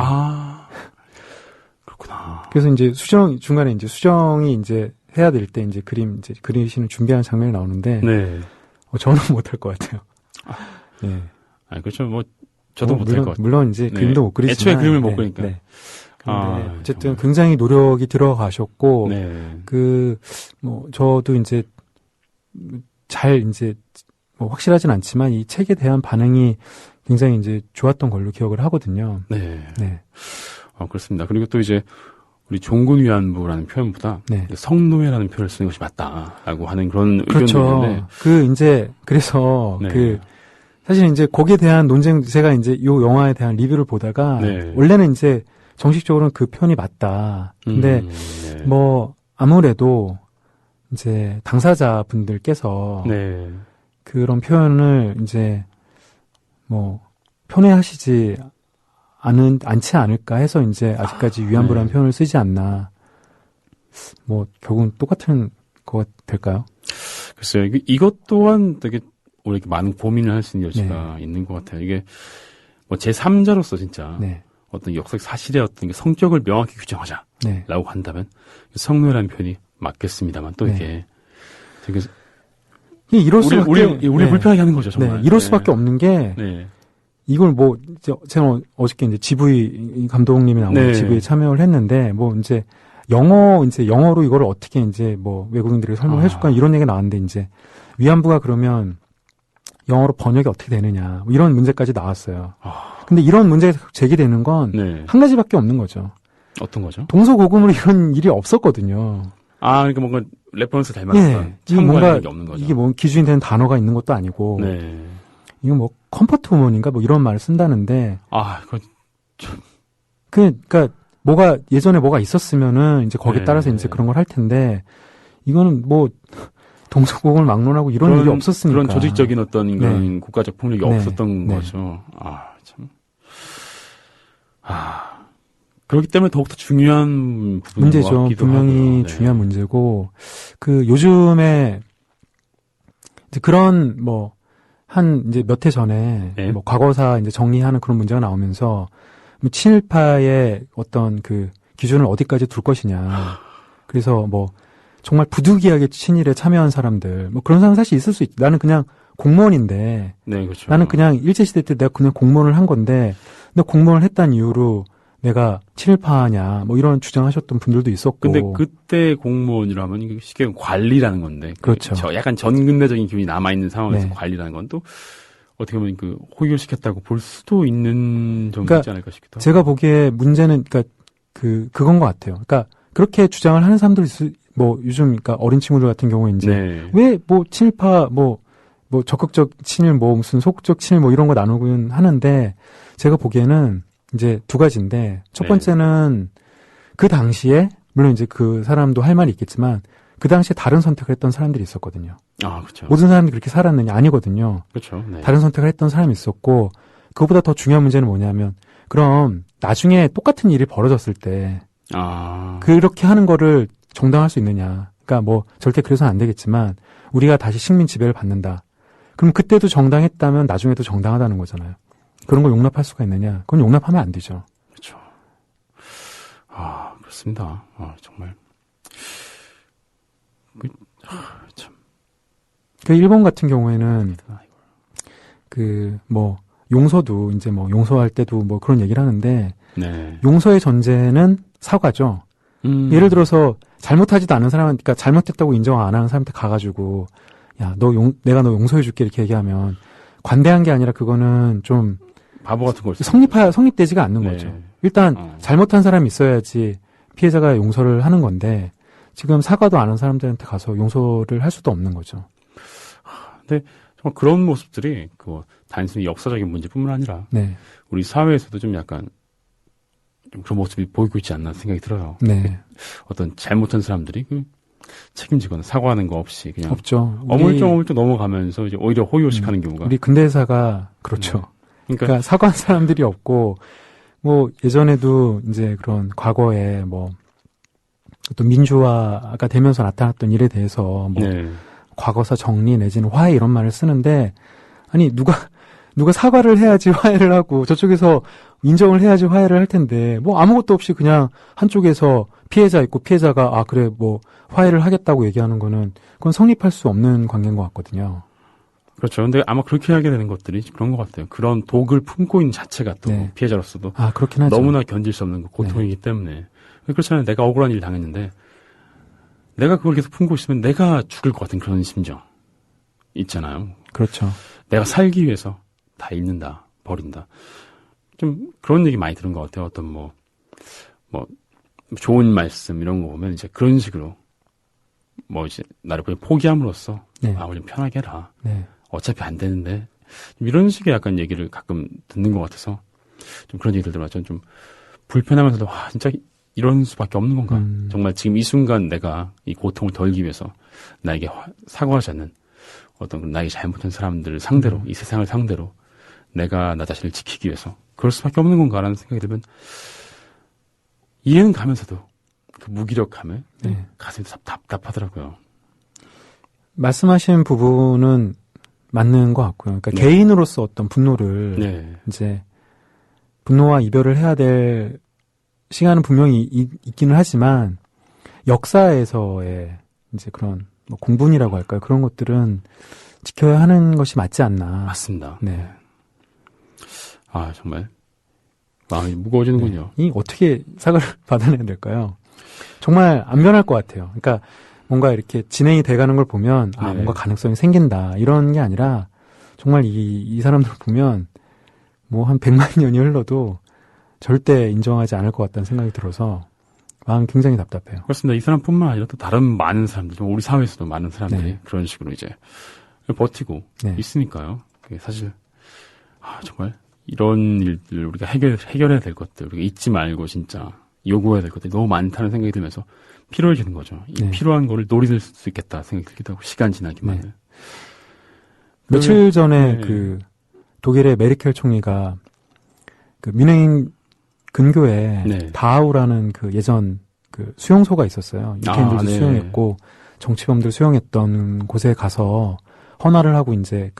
그렇구나. 그래서 이제 중간에 이제 수정이 이제 해야 될 때 이제 그리시는 준비하는 장면이 나오는데, 네. 저는 못할 것 같아요. 네. 그렇죠. 저도 못할 것 같아요. 물론 이제 네. 그림도 못 그리지만. 애초에 그림을 못 그리니까. 네. 근데 어쨌든 정말. 굉장히 노력이 들어가셨고, 네. 저도 이제 확실하진 않지만 이 책에 대한 반응이 굉장히 이제 좋았던 걸로 기억을 하거든요. 네. 네. 그렇습니다. 그리고 또 이제 우리 종군 위안부라는 표현보다 네. 성노예라는 표현을 쓰는 것이 맞다라고 하는 그런 그렇죠. 의견도 그래서 있는데. 사실 이제 거기에 대한 논쟁, 제가 이제 요 영화에 대한 리뷰를 보다가 네. 원래는 이제 정식적으로는 그 표현이 맞다. 근데 네. 아무래도 이제 당사자분들께서 네. 그런 표현을 이제 편애하시지 않지 않을까 해서 이제 아직까지 위안부라는 네. 표현을 쓰지 않나. 결국은 똑같은 거 될까요? 글쎄요. 이것 또한 되게 우리 이렇게 많은 고민을 할 수 있는 여지가 있는 것 같아요. 이게 제3자로서 진짜 네. 어떤 역사 사실의 어떤 성격을 명확히 규정하자라고 네. 한다면 성노예라는 표현이 맞겠습니다만 또 네. 이게 되게 이럴 수밖에 우리 불편하게 하는 거죠, 정말. 네, 이럴 수밖에 없는 게 네. 이걸 제가 어저께 이제 GV 감독님이 나온 네. GV에 참여를 했는데 이제 영어로 이걸 어떻게 이제 외국인들에게 설명해 줄까 이런 얘기가 나왔는데 이제 위안부가 그러면 영어로 번역이 어떻게 되느냐 이런 문제까지 나왔어요. 근데 이런 문제가 제기되는 건 한 가지밖에 없는 거죠. 어떤 거죠? 동서고금으로 이런 일이 없었거든요. 그러니까 뭔가 레퍼런스 닮았던 참고할 게 없는 거죠. 이게 기준이 되는 단어가 있는 것도 아니고 네. 이거 컴포트 우먼인가 이런 말을 쓴다는데 그러니까 예전에 뭐가 있었으면은 이제 거기에 따라서 이제 그런 걸 할 텐데 이거는 동서고금을 막론하고 이런 일이 없었으니까. 그런 조직적인 어떤 그런 국가적 폭력이 없었던 거죠. 참. 그렇기 때문에 더욱더 중요한 문제죠. 분명히 중요한 문제고, 요즘에, 이제 그런, 이제 몇 해 전에, 과거사 이제 정리하는 그런 문제가 나오면서, 친일파의 어떤 기준을 어디까지 둘 것이냐. 그래서 정말 부득이하게 친일에 참여한 사람들, 그런 사람 사실 있을 수 있지. 나는 그냥 공무원인데, 네, 그렇죠. 나는 그냥 일제시대 때 내가 그냥 공무원을 한 건데, 근데 공무원을 했다는 이유로 내가 친일파냐, 이런 주장하셨던 분들도 있었고. 근데 그때 공무원이라면 이게 쉽게 관리라는 건데. 그렇죠. 약간 전근대적인 기운이 남아있는 상황에서 관리라는 건 또 어떻게 보면 호기시켰다고 볼 수도 있는 정도 있지 않을까 싶기도 하고. 제가 보기에 문제는, 그건 것 같아요. 그러니까 그렇게 주장을 하는 사람들이 요즘, 어린 친구들 같은 경우에 이제, 왜 친일파, 적극적 친일, 무슨 소극적 친일, 이런 거 나누곤 하는데, 제가 보기에는 이제 두 가지인데, 첫 번째는 그 당시에, 물론 이제 그 사람도 할 말이 있겠지만, 그 당시에 다른 선택을 했던 사람들이 있었거든요. 그렇죠. 모든 사람들이 그렇게 살았느냐? 아니거든요. 그렇죠. 네. 다른 선택을 했던 사람이 있었고, 그것보다 더 중요한 문제는 뭐냐면, 그럼 나중에 똑같은 일이 벌어졌을 때, 그렇게 하는 거를 정당할 수 있느냐. 그러니까 절대 그래서는 안 되겠지만, 우리가 다시 식민 지배를 받는다. 그럼 그때도 정당했다면 나중에도 정당하다는 거잖아요. 그런 걸 용납할 수가 있느냐? 그건 용납하면 안 되죠. 그렇죠. 그렇습니다. 정말. 참. 일본 같은 경우에는, 용서도 이제 용서할 때도 그런 얘기를 하는데, 용서의 전제는 사과죠. 예를 들어서 잘못하지도 않은 사람한테, 그러니까 잘못했다고 인정 안 하는 사람한테 가가지고, 야, 내가 너 용서해줄게 이렇게 얘기하면 관대한 게 아니라 그거는 좀 바보 같은 걸 성립되지가 않는 거죠. 일단 잘못한 사람이 있어야지 피해자가 용서를 하는 건데 지금 사과도 안 한 사람들한테 가서 용서를 할 수도 없는 거죠. 근데 정말 그런 모습들이 그 단순히 역사적인 문제뿐만 아니라 네. 우리 사회에서도 좀 약간 좀 그런 모습이 보이고 있지 않나 생각이 들어요. 네. 어떤 잘못한 사람들이 그 책임지거나 사과하는 거 없이 그냥 없죠. 어물쩡 넘어가면서 이제 오히려 호의호식하는 경우가. 우리 근대사가 그렇죠. 네. 그러니까 사과한 사람들이 없고 뭐 예전에도 이제 그런 과거에 뭐 또 민주화가 되면서 나타났던 일에 대해서 뭐 네. 과거사 정리 내지는 화해 이런 말을 쓰는데 아니 누가 사과를 해야지 화해를 하고 저쪽에서 인정을 해야지 화해를 할 텐데 뭐 아무것도 없이 그냥 한쪽에서 피해자 있고 피해자가 아 그래 뭐 화해를 하겠다고 얘기하는 거는 그건 성립할 수 없는 관계인 것 같거든요. 그렇죠. 근데 아마 그렇게 하게 되는 것들이 그런 것 같아요. 그런 독을 품고 있는 자체가 또 네. 피해자로서도 아 그렇긴 하죠. 너무나 견딜 수 없는 고통이기 때문에. 그렇잖아요. 내가 억울한 일 당했는데 내가 그걸 계속 품고 있으면 내가 죽을 것 같은 그런 심정 있잖아요. 그렇죠. 내가 살기 위해서 다 잃는다, 버린다. 좀 그런 얘기 많이 들은 것 같아요. 어떤 뭐 좋은 말씀 이런 거 보면 이제 그런 식으로 뭐 이제 나를 그냥 포기함으로써 네. 아, 우리 좀 편하게 해라. 네. 어차피 안 되는데 이런 식의 약간 얘기를 가끔 듣는 것 같아서 좀 그런 얘기들 들으면 좀 불편하면서도 와 진짜 이런 수밖에 없는 건가? 정말 지금 이 순간 내가 이 고통을 덜기 위해서 나에게 사과하지 않는 어떤 나에게 잘못한 사람들을 상대로 이 세상을 상대로 내가 나 자신을 지키기 위해서 그럴 수밖에 없는 건가라는 생각이 들면 이해는 가면서도 그 무기력함에 네. 가슴이 답답하더라고요. 말씀하신 부분은 맞는 것 같고요. 그러니까 네. 개인으로서 어떤 분노를 네. 이제 분노와 이별을 해야 될 시간은 분명히 있기는 하지만 역사에서의 이제 그런 뭐 공분이라고 할까요? 그런 것들은 지켜야 하는 것이 맞지 않나. 맞습니다. 네. 아 정말 마음이 무거워지는군요. 이 어떻게 사과를 받아내야 될까요? 정말 안 변할 것 같아요. 그러니까 뭔가 이렇게 진행이 돼가는 걸 보면 아 네. 뭔가 가능성이 생긴다 이런 게 아니라 정말 이 사람들 보면 뭐 한 100만 년이 흘러도 절대 인정하지 않을 것 같다는 생각이 들어서 마음이 굉장히 답답해요. 그렇습니다. 이 사람뿐만 아니라 또 다른 많은 사람들, 좀 우리 사회에서도 많은 사람들이 네. 그런 식으로 이제 버티고 네. 있으니까요. 그게 사실 정말 이런 일들 우리가 해결해야 될 것들 우리가 잊지 말고 진짜 요구해야 될 것들이 너무 많다는 생각이 들면서 필요해지는 거죠. 이 네. 필요한 거를 노릴 수 있겠다 생각이 들기도 하고 시간 지나기만. 네. 며칠 전에 네. 그 독일의 메르켈 총리가 그 뮌헨 근교에 네. 다하우라는 그 예전 그 수용소가 있었어요. 유태인들도 네. 수용했고 정치범들 수용했던 곳에 가서 헌화를 하고 이제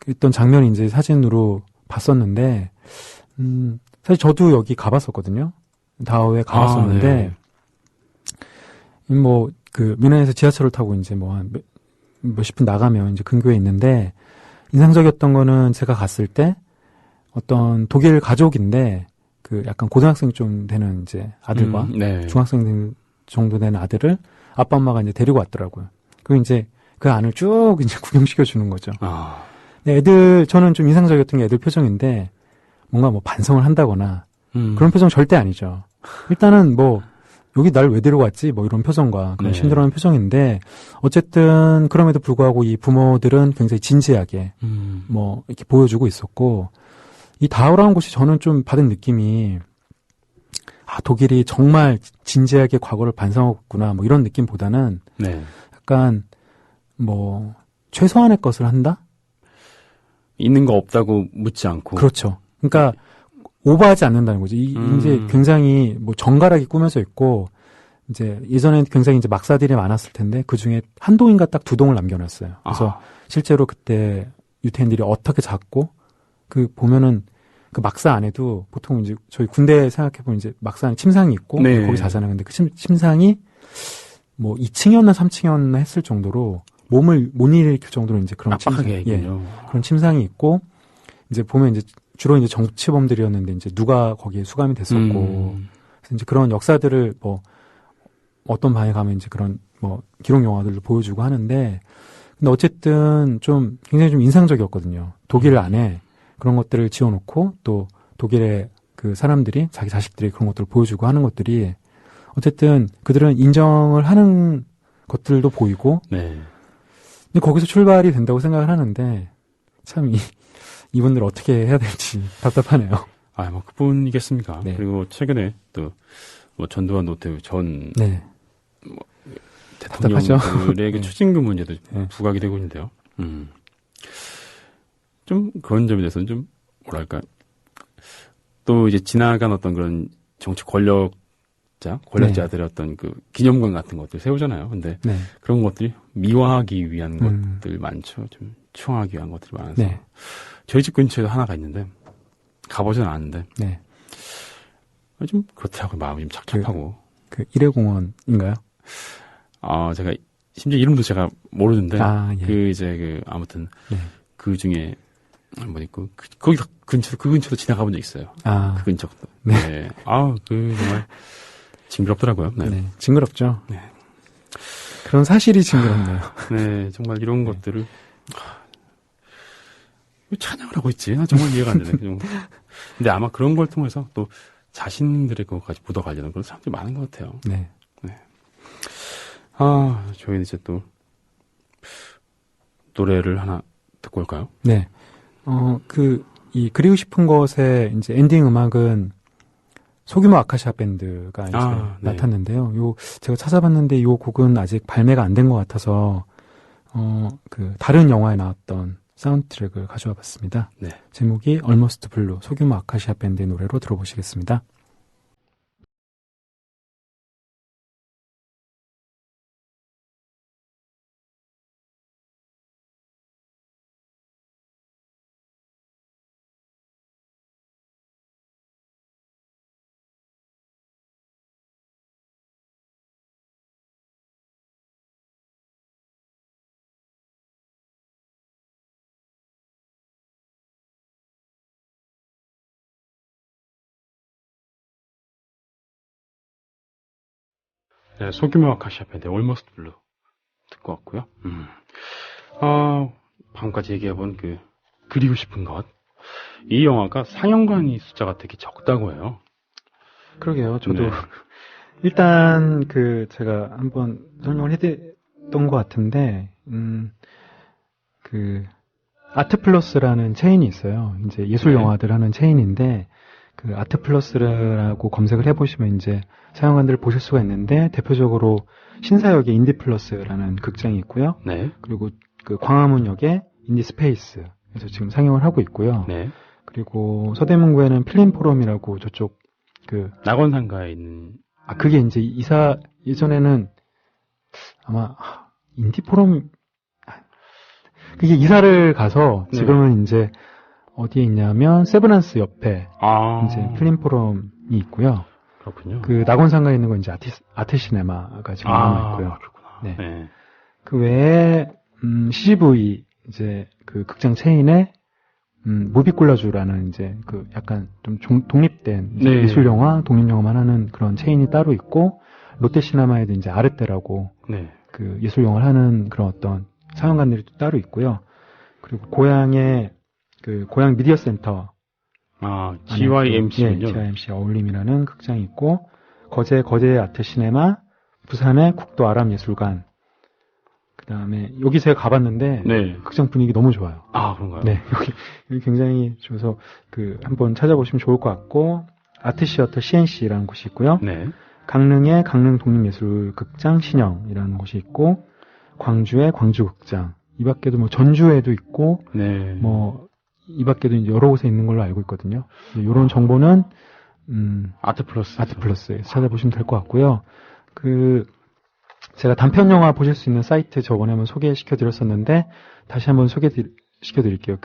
있던 장면이 이제 사진으로 봤었는데 사실 저도 여기 가봤었거든요. 다하우에 가봤었는데 뭐 그 뮌헨에서 지하철을 타고 이제 뭐 한 몇십 분 나가면 이제 근교에 있는데 인상적이었던 거는 제가 갔을 때 어떤 독일 가족인데 그 약간 고등학생 좀 되는 이제 아들과 네. 중학생 정도 되는 아들을 아빠 엄마가 이제 데리고 왔더라고요. 그리고 이제 그 안을 쭉 이제 구경시켜 주는 거죠. 아. 근데 저는 좀 인상적이었던 게 애들 표정인데 뭔가 뭐 반성을 한다거나 그런 표정 절대 아니죠. 일단은 뭐 여기 날 왜 데려왔지? 뭐 이런 표정과 그런 네. 힘들어하는 표정인데 어쨌든 그럼에도 불구하고 이 부모들은 굉장히 진지하게 뭐 이렇게 보여주고 있었고 이 다하우라는 곳이 저는 좀 받은 느낌이 독일이 정말 진지하게 과거를 반성하고 있구나 뭐 이런 느낌보다는 네. 약간 뭐 최소한의 것을 한다? 있는 거 없다고 묻지 않고. 그렇죠. 그러니까 오버하지 않는다는 거죠. 이제 굉장히 뭐 정갈하게 꾸며져 있고 이제 예전엔 굉장히 이제 막사들이 많았을 텐데 그 중에 한 동인가 딱 두 동을 남겨놨어요. 그래서 실제로 그때 유태인들이 어떻게 잡고 그 보면은 그 막사 안에도 보통 이제 저희 군대 생각해보면 이제 막사 안에 침상이 있고 네. 거기 자잖아요. 근데 그 침상이 뭐 2층이었나 3층이었나 했을 정도로 몸을 못 일으킬 정도로 이제 그런 압박하게 있군요. 그런 침상이 있고 이제 보면 이제 주로 이제 정치범들이었는데 이제 누가 거기에 수감이 됐었고 그래서 이제 그런 역사들을 뭐 어떤 방에 가면 이제 그런 뭐 기록 영화들도 보여주고 하는데 근데 어쨌든 좀 굉장히 좀 인상적이었거든요. 독일 안에 그런 것들을 지어놓고 또 독일의 그 사람들이 자기 자식들이 그런 것들을 보여주고 하는 것들이 어쨌든 그들은 인정을 하는 것들도 보이고 네. 근데 거기서 출발이 된다고 생각을 하는데 참 이분들 어떻게 해야 될지 답답하네요. 아, 뭐 그뿐이겠습니까? 네. 그리고 최근에 또 뭐 전두환 노태우 전 네. 대통령들의 그 네. 추징금 문제도 네. 부각이 되고 있는데요. 좀 그런 점에 대해서는 좀 뭐랄까 또 이제 지나간 어떤 그런 정치 권력자들의 어떤 그 기념관 같은 것들 세우잖아요. 근데 네. 그런 것들이 미화하기 위한 것들 많죠. 좀 추앙하기 위한 것들이 많아서 네. 저희 집 근처에도 하나가 있는데 가보지는 않았는데 네. 좀 그렇더라고요. 마음이 좀 착잡하고. 그 일회공원인가요? 제가 심지어 이름도 제가 모르는데 예. 그 이제 그 아무튼 네. 그 중에 뭐 있고 거기 그 근처도 지나가 본 적 있어요. 그 근처도. 네. 네. 그 정말 징그럽더라고요. 네. 네. 징그럽죠. 네. 그런 사실이 징그럽네요. 네, 정말 이런 것들을 왜 찬양을 하고 있지? 정말 이해가 안 되네. 근데 아마 그런 걸 통해서 또 자신들의 그것까지 묻어가려는 그런 사람들이 많은 것 같아요. 네. 네. 저희는 이제 또 노래를 하나 듣고 올까요? 네. 그리고 싶은 것의 이제 엔딩 음악은 소규모 아카시아 밴드가 이제 네. 맡았는데요. 제가 찾아봤는데 이 곡은 아직 발매가 안 된 것 같아서, 다른 영화에 나왔던 사운드 트랙을 가져와 봤습니다. 네. 제목이 Almost Blue, 소규모 아카시아 밴드의 노래로 들어보시겠습니다. 네, 소규모 아카시아 밴드 Almost Blue 듣고 왔고요. 방금까지 얘기해본 그리고 싶은 것. 이 영화가 상영관이 숫자가 되게 적다고 해요. 그러게요. 저도 네. 일단 제가 한번 설명을 해드렸던 것 같은데 아트플러스라는 체인이 있어요. 이제 예술 네. 영화들 하는 체인인데 그 아트플러스라고 검색을 해보시면 이제 상영관들을 보실 수가 있는데 대표적으로 신사역에 인디플러스라는 극장이 있고요. 네. 그리고 그 광화문역에 인디스페이스에서 지금 상영을 하고 있고요. 네. 그리고 서대문구에는 필름포럼이라고 저쪽 낙원상가에 있는 그게 이제 예전에는 아마 인디포럼 그게 이사를 가서 지금은 이제 어디에 있냐면 세브란스 옆에 이제 필름포럼이 있고요. 그렇군요. 그 낙원상가에 있는 건 이제 아트시네마가 지금 남아 있고요. 그렇구나. 네. 네. 그 외에 CGV 이제 그 극장 체인에 무비콜라주라는 이제 그 약간 좀 독립된 이제 네. 미술 영화, 독립 영화만 하는 그런 체인이 따로 있고 롯데시네마에도 이제 아르떼라고 네. 그 예술 영화를 하는 그런 어떤 상영관들이 또 따로 있고요. 그리고 고향에 그 고향 미디어 센터 GYMC군요. GYMC 어울림이라는 극장이 있고 거제 아트 시네마, 부산의 국도 아람예술관. 그다음에 여기 제가 가봤는데 네. 극장 분위기 너무 좋아요. 그런가요? 네, 여기 굉장히 좋아서 한번 찾아보시면 좋을 것 같고 아트시어터 CNC라는 곳이 있고요. 네. 강릉에 강릉 독립예술극장 신영이라는 곳이 있고 광주에 광주극장. 이 밖에도 뭐 전주에도 있고 네. 뭐 이 밖에도 이제 여러 곳에 있는 걸로 알고 있거든요. 이런 정보는 아트플러스에서 찾아보시면 될 것 같고요. 제가 단편 영화 보실 수 있는 사이트 저번에 한번 소개시켜 드렸었는데 다시 한번 소개시켜 드릴게요.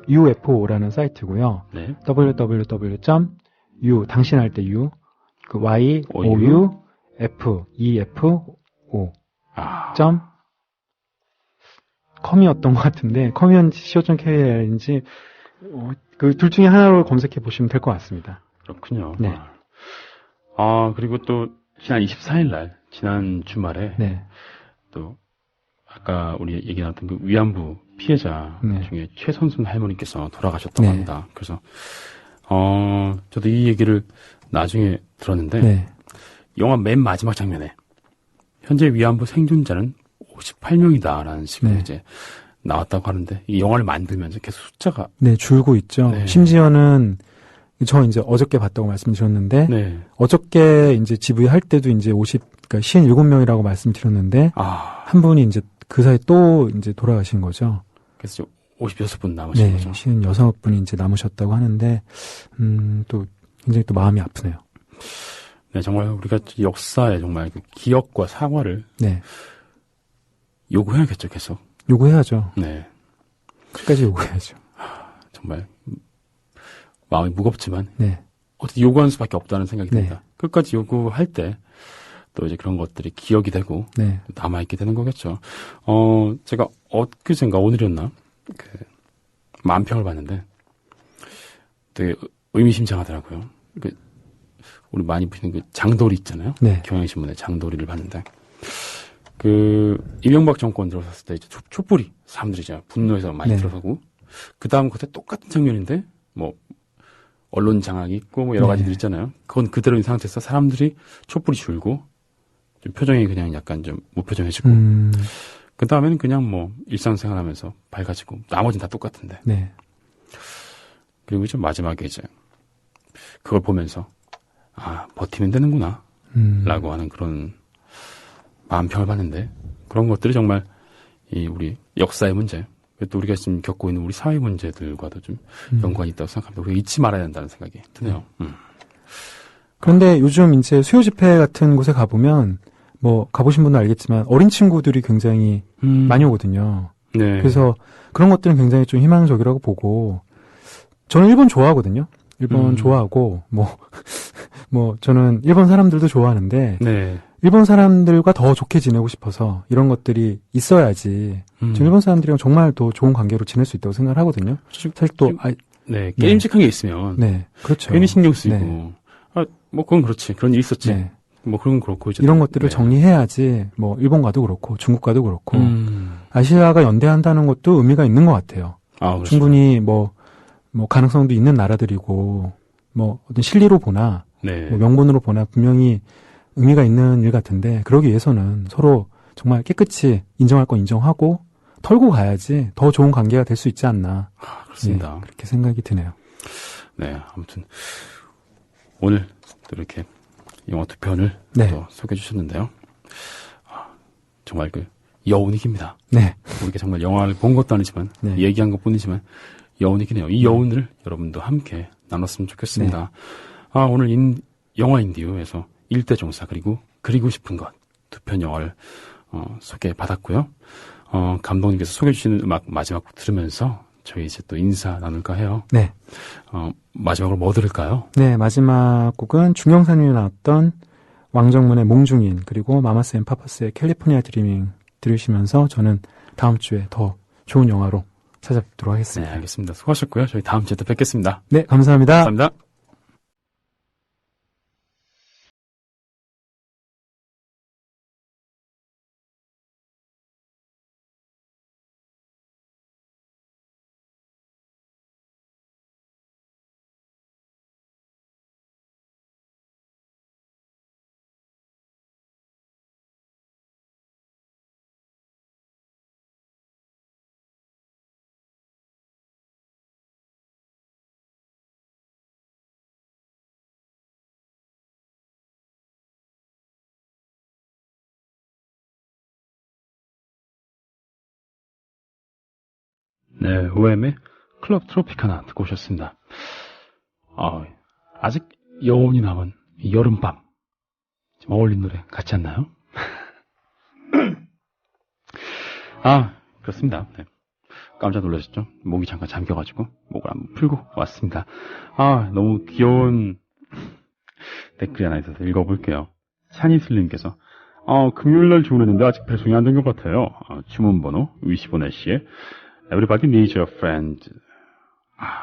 UFO라는 사이트고요. 네. www.u 당신 할 때 U YOUFEFO com이었던 것 같은데 com이었는지 그 둘 중에 하나로 검색해 보시면 될 것 같습니다. 그렇군요. 네. 그리고 또 지난 24일 날 지난 주말에 네. 또 아까 우리 얘기 나눴던 그 위안부 피해자 중에 최선순 할머니께서 돌아가셨다고 합니다. 그래서 저도 이 얘기를 나중에 들었는데 영화 맨 마지막 장면에 현재 위안부 생존자는 58명이다라는 식으로 네. 이제 나왔다고 하는데 이 영화를 만들면서 계속 숫자가 네, 줄고 있죠. 네. 심지어는 저 이제 어저께 봤다고 말씀드렸는데 네. 어저께 이제 GV 할 때도 이제 57명이라고 말씀드렸는데 아 한 분이 이제 그 사이 또 이제 돌아가신 거죠. 그래서 56분 남으신 네, 거죠. 56분이 이제 남으셨다고 하는데 또 굉장히 또 마음이 아프네요. 네, 정말 우리가 역사에 정말 그 기억과 사과를 네, 요구해야겠죠, 계속. 요구해야죠. 네, 끝까지 요구해야죠. 정말 마음이 무겁지만 네, 어떻게 요구하는 수밖에 없다는 생각이 네. 듭니다. 끝까지 요구할 때 또 이제 그런 것들이 기억이 되고 네, 남아있게 되는 거겠죠. 제가 엊그젠가 오늘이었나 그 만평을 봤는데 되게 의미심장하더라고요. 그 우리 많이 보시는 그 장도리 있잖아요. 네, 경향신문의 장도리를 봤는데 그 이명박 정권 들어섰을 때 이제 촛불이 사람들이 이제 분노해서 많이 네. 들어서고 그 다음 그때 똑같은 장면인데 뭐 언론 장악이 있고 뭐 여러 네. 가지들 있잖아요. 그건 그대로인 상태에서 사람들이 촛불이 줄고 좀 표정이 그냥 약간 좀 무표정해지고 그 다음에는 그냥 뭐 일상생활하면서 밝아지고 나머지는 다 똑같은데 네, 그리고 이제 마지막에 이제 그걸 보면서 아 버티면 되는구나 라고 하는 그런 마음평을 받는데 그런 것들이 정말 이 우리 역사의 문제 또 우리가 지금 겪고 있는 우리 사회 문제들과도 좀 연관이 있다고 생각합니다. 우리가 잊지 말아야 된다는 생각이 드네요. 그런데 요즘 이제 수요 집회 같은 곳에 가보면 뭐 가보신 분은 알겠지만 어린 친구들이 굉장히 많이 오거든요. 네. 그래서 그런 것들은 굉장히 좀 희망적이라고 보고 저는 일본 좋아하거든요. 일본 좋아하고 뭐 저는 일본 사람들도 좋아하는데 네. 일본 사람들과 더 좋게 지내고 싶어서 이런 것들이 있어야지 저는 일본 사람들이랑 정말 더 좋은 관계로 지낼 수 있다고 생각을 하거든요. 사실 또 네. 게임직한 게 있으면 네, 그렇죠. 괜히 신경 쓰이고 네. 뭐 그건 그렇지. 그런 일이 있었지. 네. 뭐 그런 건 그렇고 이제 이런 것들을 네. 정리해야지 뭐 일본 가도 그렇고 중국 가도 그렇고 음. 아시아가 연대한다는 것도 의미가 있는 것 같아요. 아, 그렇죠. 충분히 뭐 가능성도 있는 나라들이고 뭐 어떤 실리로 보나 네. 뭐 명분으로 보나 분명히 의미가 있는 일 같은데 그러기 위해서는 서로 정말 깨끗이 인정할 건 인정하고 털고 가야지 더 좋은 관계가 될 수 있지 않나. 그렇습니다. 네, 그렇게 생각이 드네요. 네, 아무튼 오늘 또 이렇게 영화 두 편을 네. 또 소개해 주셨는데요. 정말 그 여운이 깁니다. 네. 우리가 정말 영화를 본 것도 아니지만 네. 얘기한 것뿐이지만 여운이 기네요. 이 여운을 여러분도 함께 나눴으면 좋겠습니다. 오늘 영화 인디오에서 일대종사 그리고 싶은 것 두 편 영화를 소개받았고요. 감독님께서 소개해 주시는 음악 마지막 곡 들으면서 저희 이제 또 인사 나눌까 해요. 네. 마지막으로 뭐 들을까요? 네, 마지막 곡은 중경사님이 나왔던 왕정문의 몽중인 그리고 마마스 앤 파파스의 캘리포니아 드리밍 들으시면서 저는 다음 주에 더 좋은 영화로 찾아뵙도록 네, 하겠습니다. 알겠습니다. 수고하셨고요. 저희 다음 주에 또 뵙겠습니다. 네, 감사합니다. 감사합니다. 네, OM의 클럽 트로피카나 듣고 오셨습니다. 아직 여운이 남은 이 여름밤. 좀 어울리는 노래 같지 않나요? 그렇습니다. 네. 깜짝 놀라셨죠? 목이 잠깐 잠겨가지고 목을 한번 풀고 왔습니다. 너무 귀여운 댓글이 하나 있어서 읽어볼게요. 찬이슬님께서 금요일날 주문했는데 아직 배송이 안 된 것 같아요. 주문번호 의시보네시의 Everybody needs a friend.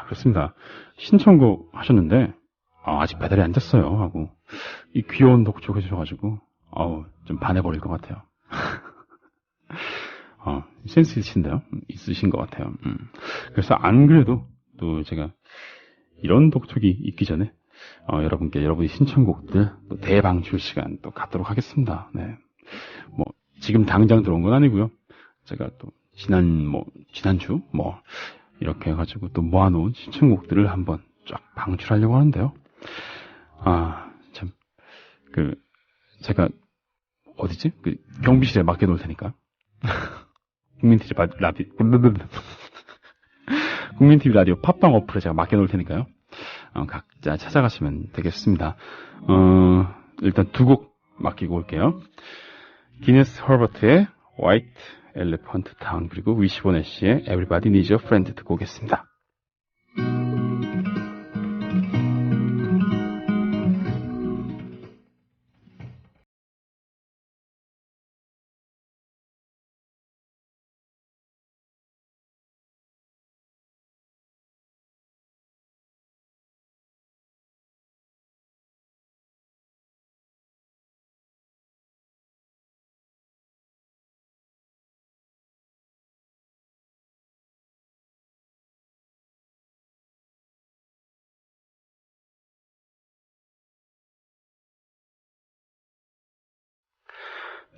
그렇습니다. 신청곡 하셨는데 아직 배달이 안 됐어요 하고 이 귀여운 독촉 해주셔가지고 좀 반해버릴 것 같아요. 센스 있으신 것 같아요. 그래서 안 그래도 또 제가 이런 독촉이 있기 전에 여러분께 여러분의 신청곡들 또 대방출 시간 또 갖도록 하겠습니다. 네. 뭐, 지금 당장 들어온 건 아니고요. 제가 또 지난주 이렇게 해가지고 또 모아놓은 신청곡들을 한번 쫙 방출하려고 하는데요. 참, 제가, 어디지? 경비실에 맡겨놓을 테니까. 국민TV 라디오 팟빵 어플에 제가 맡겨놓을 테니까요. 각자 찾아가시면 되겠습니다. 일단 두 곡 맡기고 올게요. 기네스 허버트의 White Elephant Town 그리고 위시본 애쉬의 Everybody Needs a Friend 듣고 오겠습니다.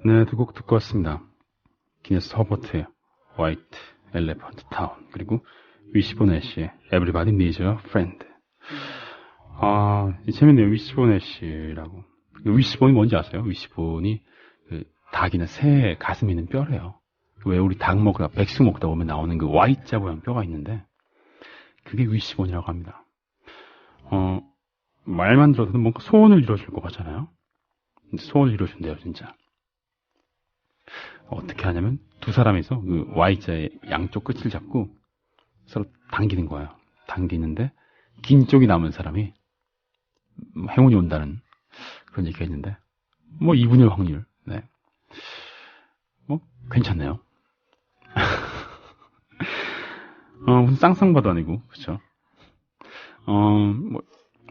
네, 두 곡 듣고 왔습니다. 기네스 허버트의 White Elephant Town 그리고 위시본 애쉬의 Everybody Needs a Friend. 재밌네요. 위시본 애쉬라고. 위시본이 뭔지 아세요? 위시본이 닭이나 새의 가슴에 있는 뼈래요. 왜 우리 닭 먹다 백숙 먹다 보면 나오는 그 Y자 모양 뼈가 있는데 그게 위시본이라고 합니다. 말만 들어도 뭔가 소원을 이뤄줄 것 같잖아요. 근데 소원을 이뤄준대요, 진짜. 어떻게 하냐면 두 사람이서 그 Y자의 양쪽 끝을 잡고 서로 당기는 거예요. 당기는데 긴 쪽이 남은 사람이 행운이 온다는 그런 얘기가 있는데 2분의 1 확률. 네. 괜찮네요. 무슨 쌍쌍바도 아니고 그렇죠.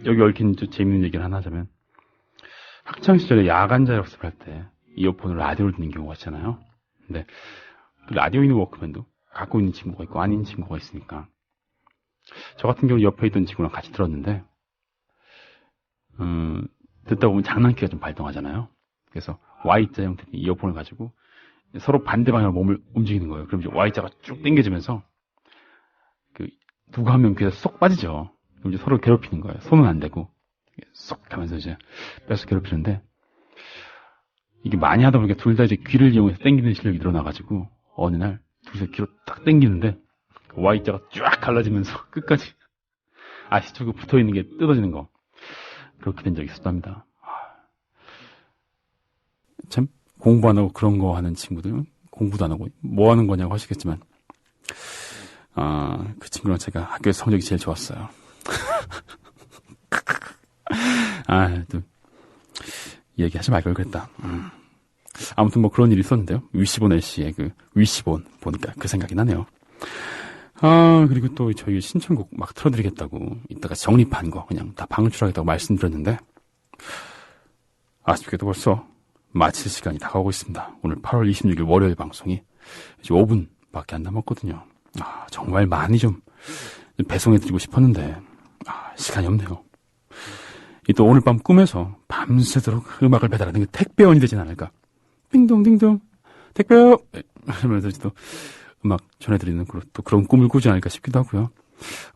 여기 얽힌 좀 재밌는 얘기를 하나 하자면 학창 시절에 야간 자율학습 할 때 이어폰으로 라디오를 듣는 경우가 있잖아요. 근데 라디오 있는 워크맨도 갖고 있는 친구가 있고 아닌 친구가 있으니까 저 같은 경우 옆에 있던 친구랑 같이 들었는데 듣다 보면 장난기가 좀 발동하잖아요. 그래서 Y자 형태의 이어폰을 가지고 서로 반대 방향으로 몸을 움직이는 거예요. 그럼 이제 Y자가 쭉 당겨지면서 누구 한 명 귀에서 쏙 빠지죠. 그럼 이제 서로 괴롭히는 거예요. 손은 안 대고 쏙 하면서 이제 뺏어 괴롭히는데 이게 많이 하다 보니까 둘 다 이제 귀를 이용해서 당기는 실력이 늘어나가지고 어느 날 둘이서 귀로 딱 당기는데 Y자가 쫙 갈라지면서 끝까지 아시죠? 붙어있는 게 뜯어지는 거. 그렇게 된 적이 있었답니다. 참 공부 안 하고 그런 거 하는 친구들은 공부도 안 하고 뭐 하는 거냐고 하시겠지만 그 친구랑 제가 학교에서 성적이 제일 좋았어요. 또 얘기하지 말 걸 그랬다. 아무튼 그런 일이 있었는데요. 위시본 애쉬의 위시본 보니까 그 생각이 나네요. 그리고 또 저희 신청곡 막 틀어드리겠다고 이따가 정립한 거 그냥 다 방출하겠다고 말씀드렸는데 아쉽게도 벌써 마칠 시간이 다가오고 있습니다. 오늘 8월 26일 월요일 방송이 이제 5분밖에 안 남았거든요. 정말 많이 좀 배송해드리고 싶었는데 시간이 없네요. 또 오늘 밤 꿈에서 밤새도록 음악을 배달하는 그 택배원이 되진 않을까. 띵동띵동 택배요 하면서 또 음악 전해드리는 또 그런 꿈을 꾸지 않을까 싶기도 하고요.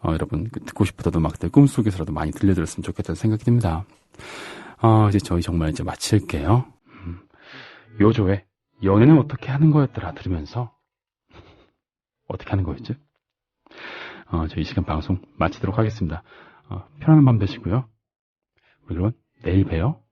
여러분 듣고 싶었던 음악들 꿈속에서라도 많이 들려드렸으면 좋겠다는 생각이 듭니다. 이제 저희 정말 이제 마칠게요. 요조의 연애는 어떻게 하는 거였더라 들으면서 어떻게 하는 거였지? 저희 시간 방송 마치도록 하겠습니다. 편안한 밤 되시고요. 우리 그럼 내일 봬요.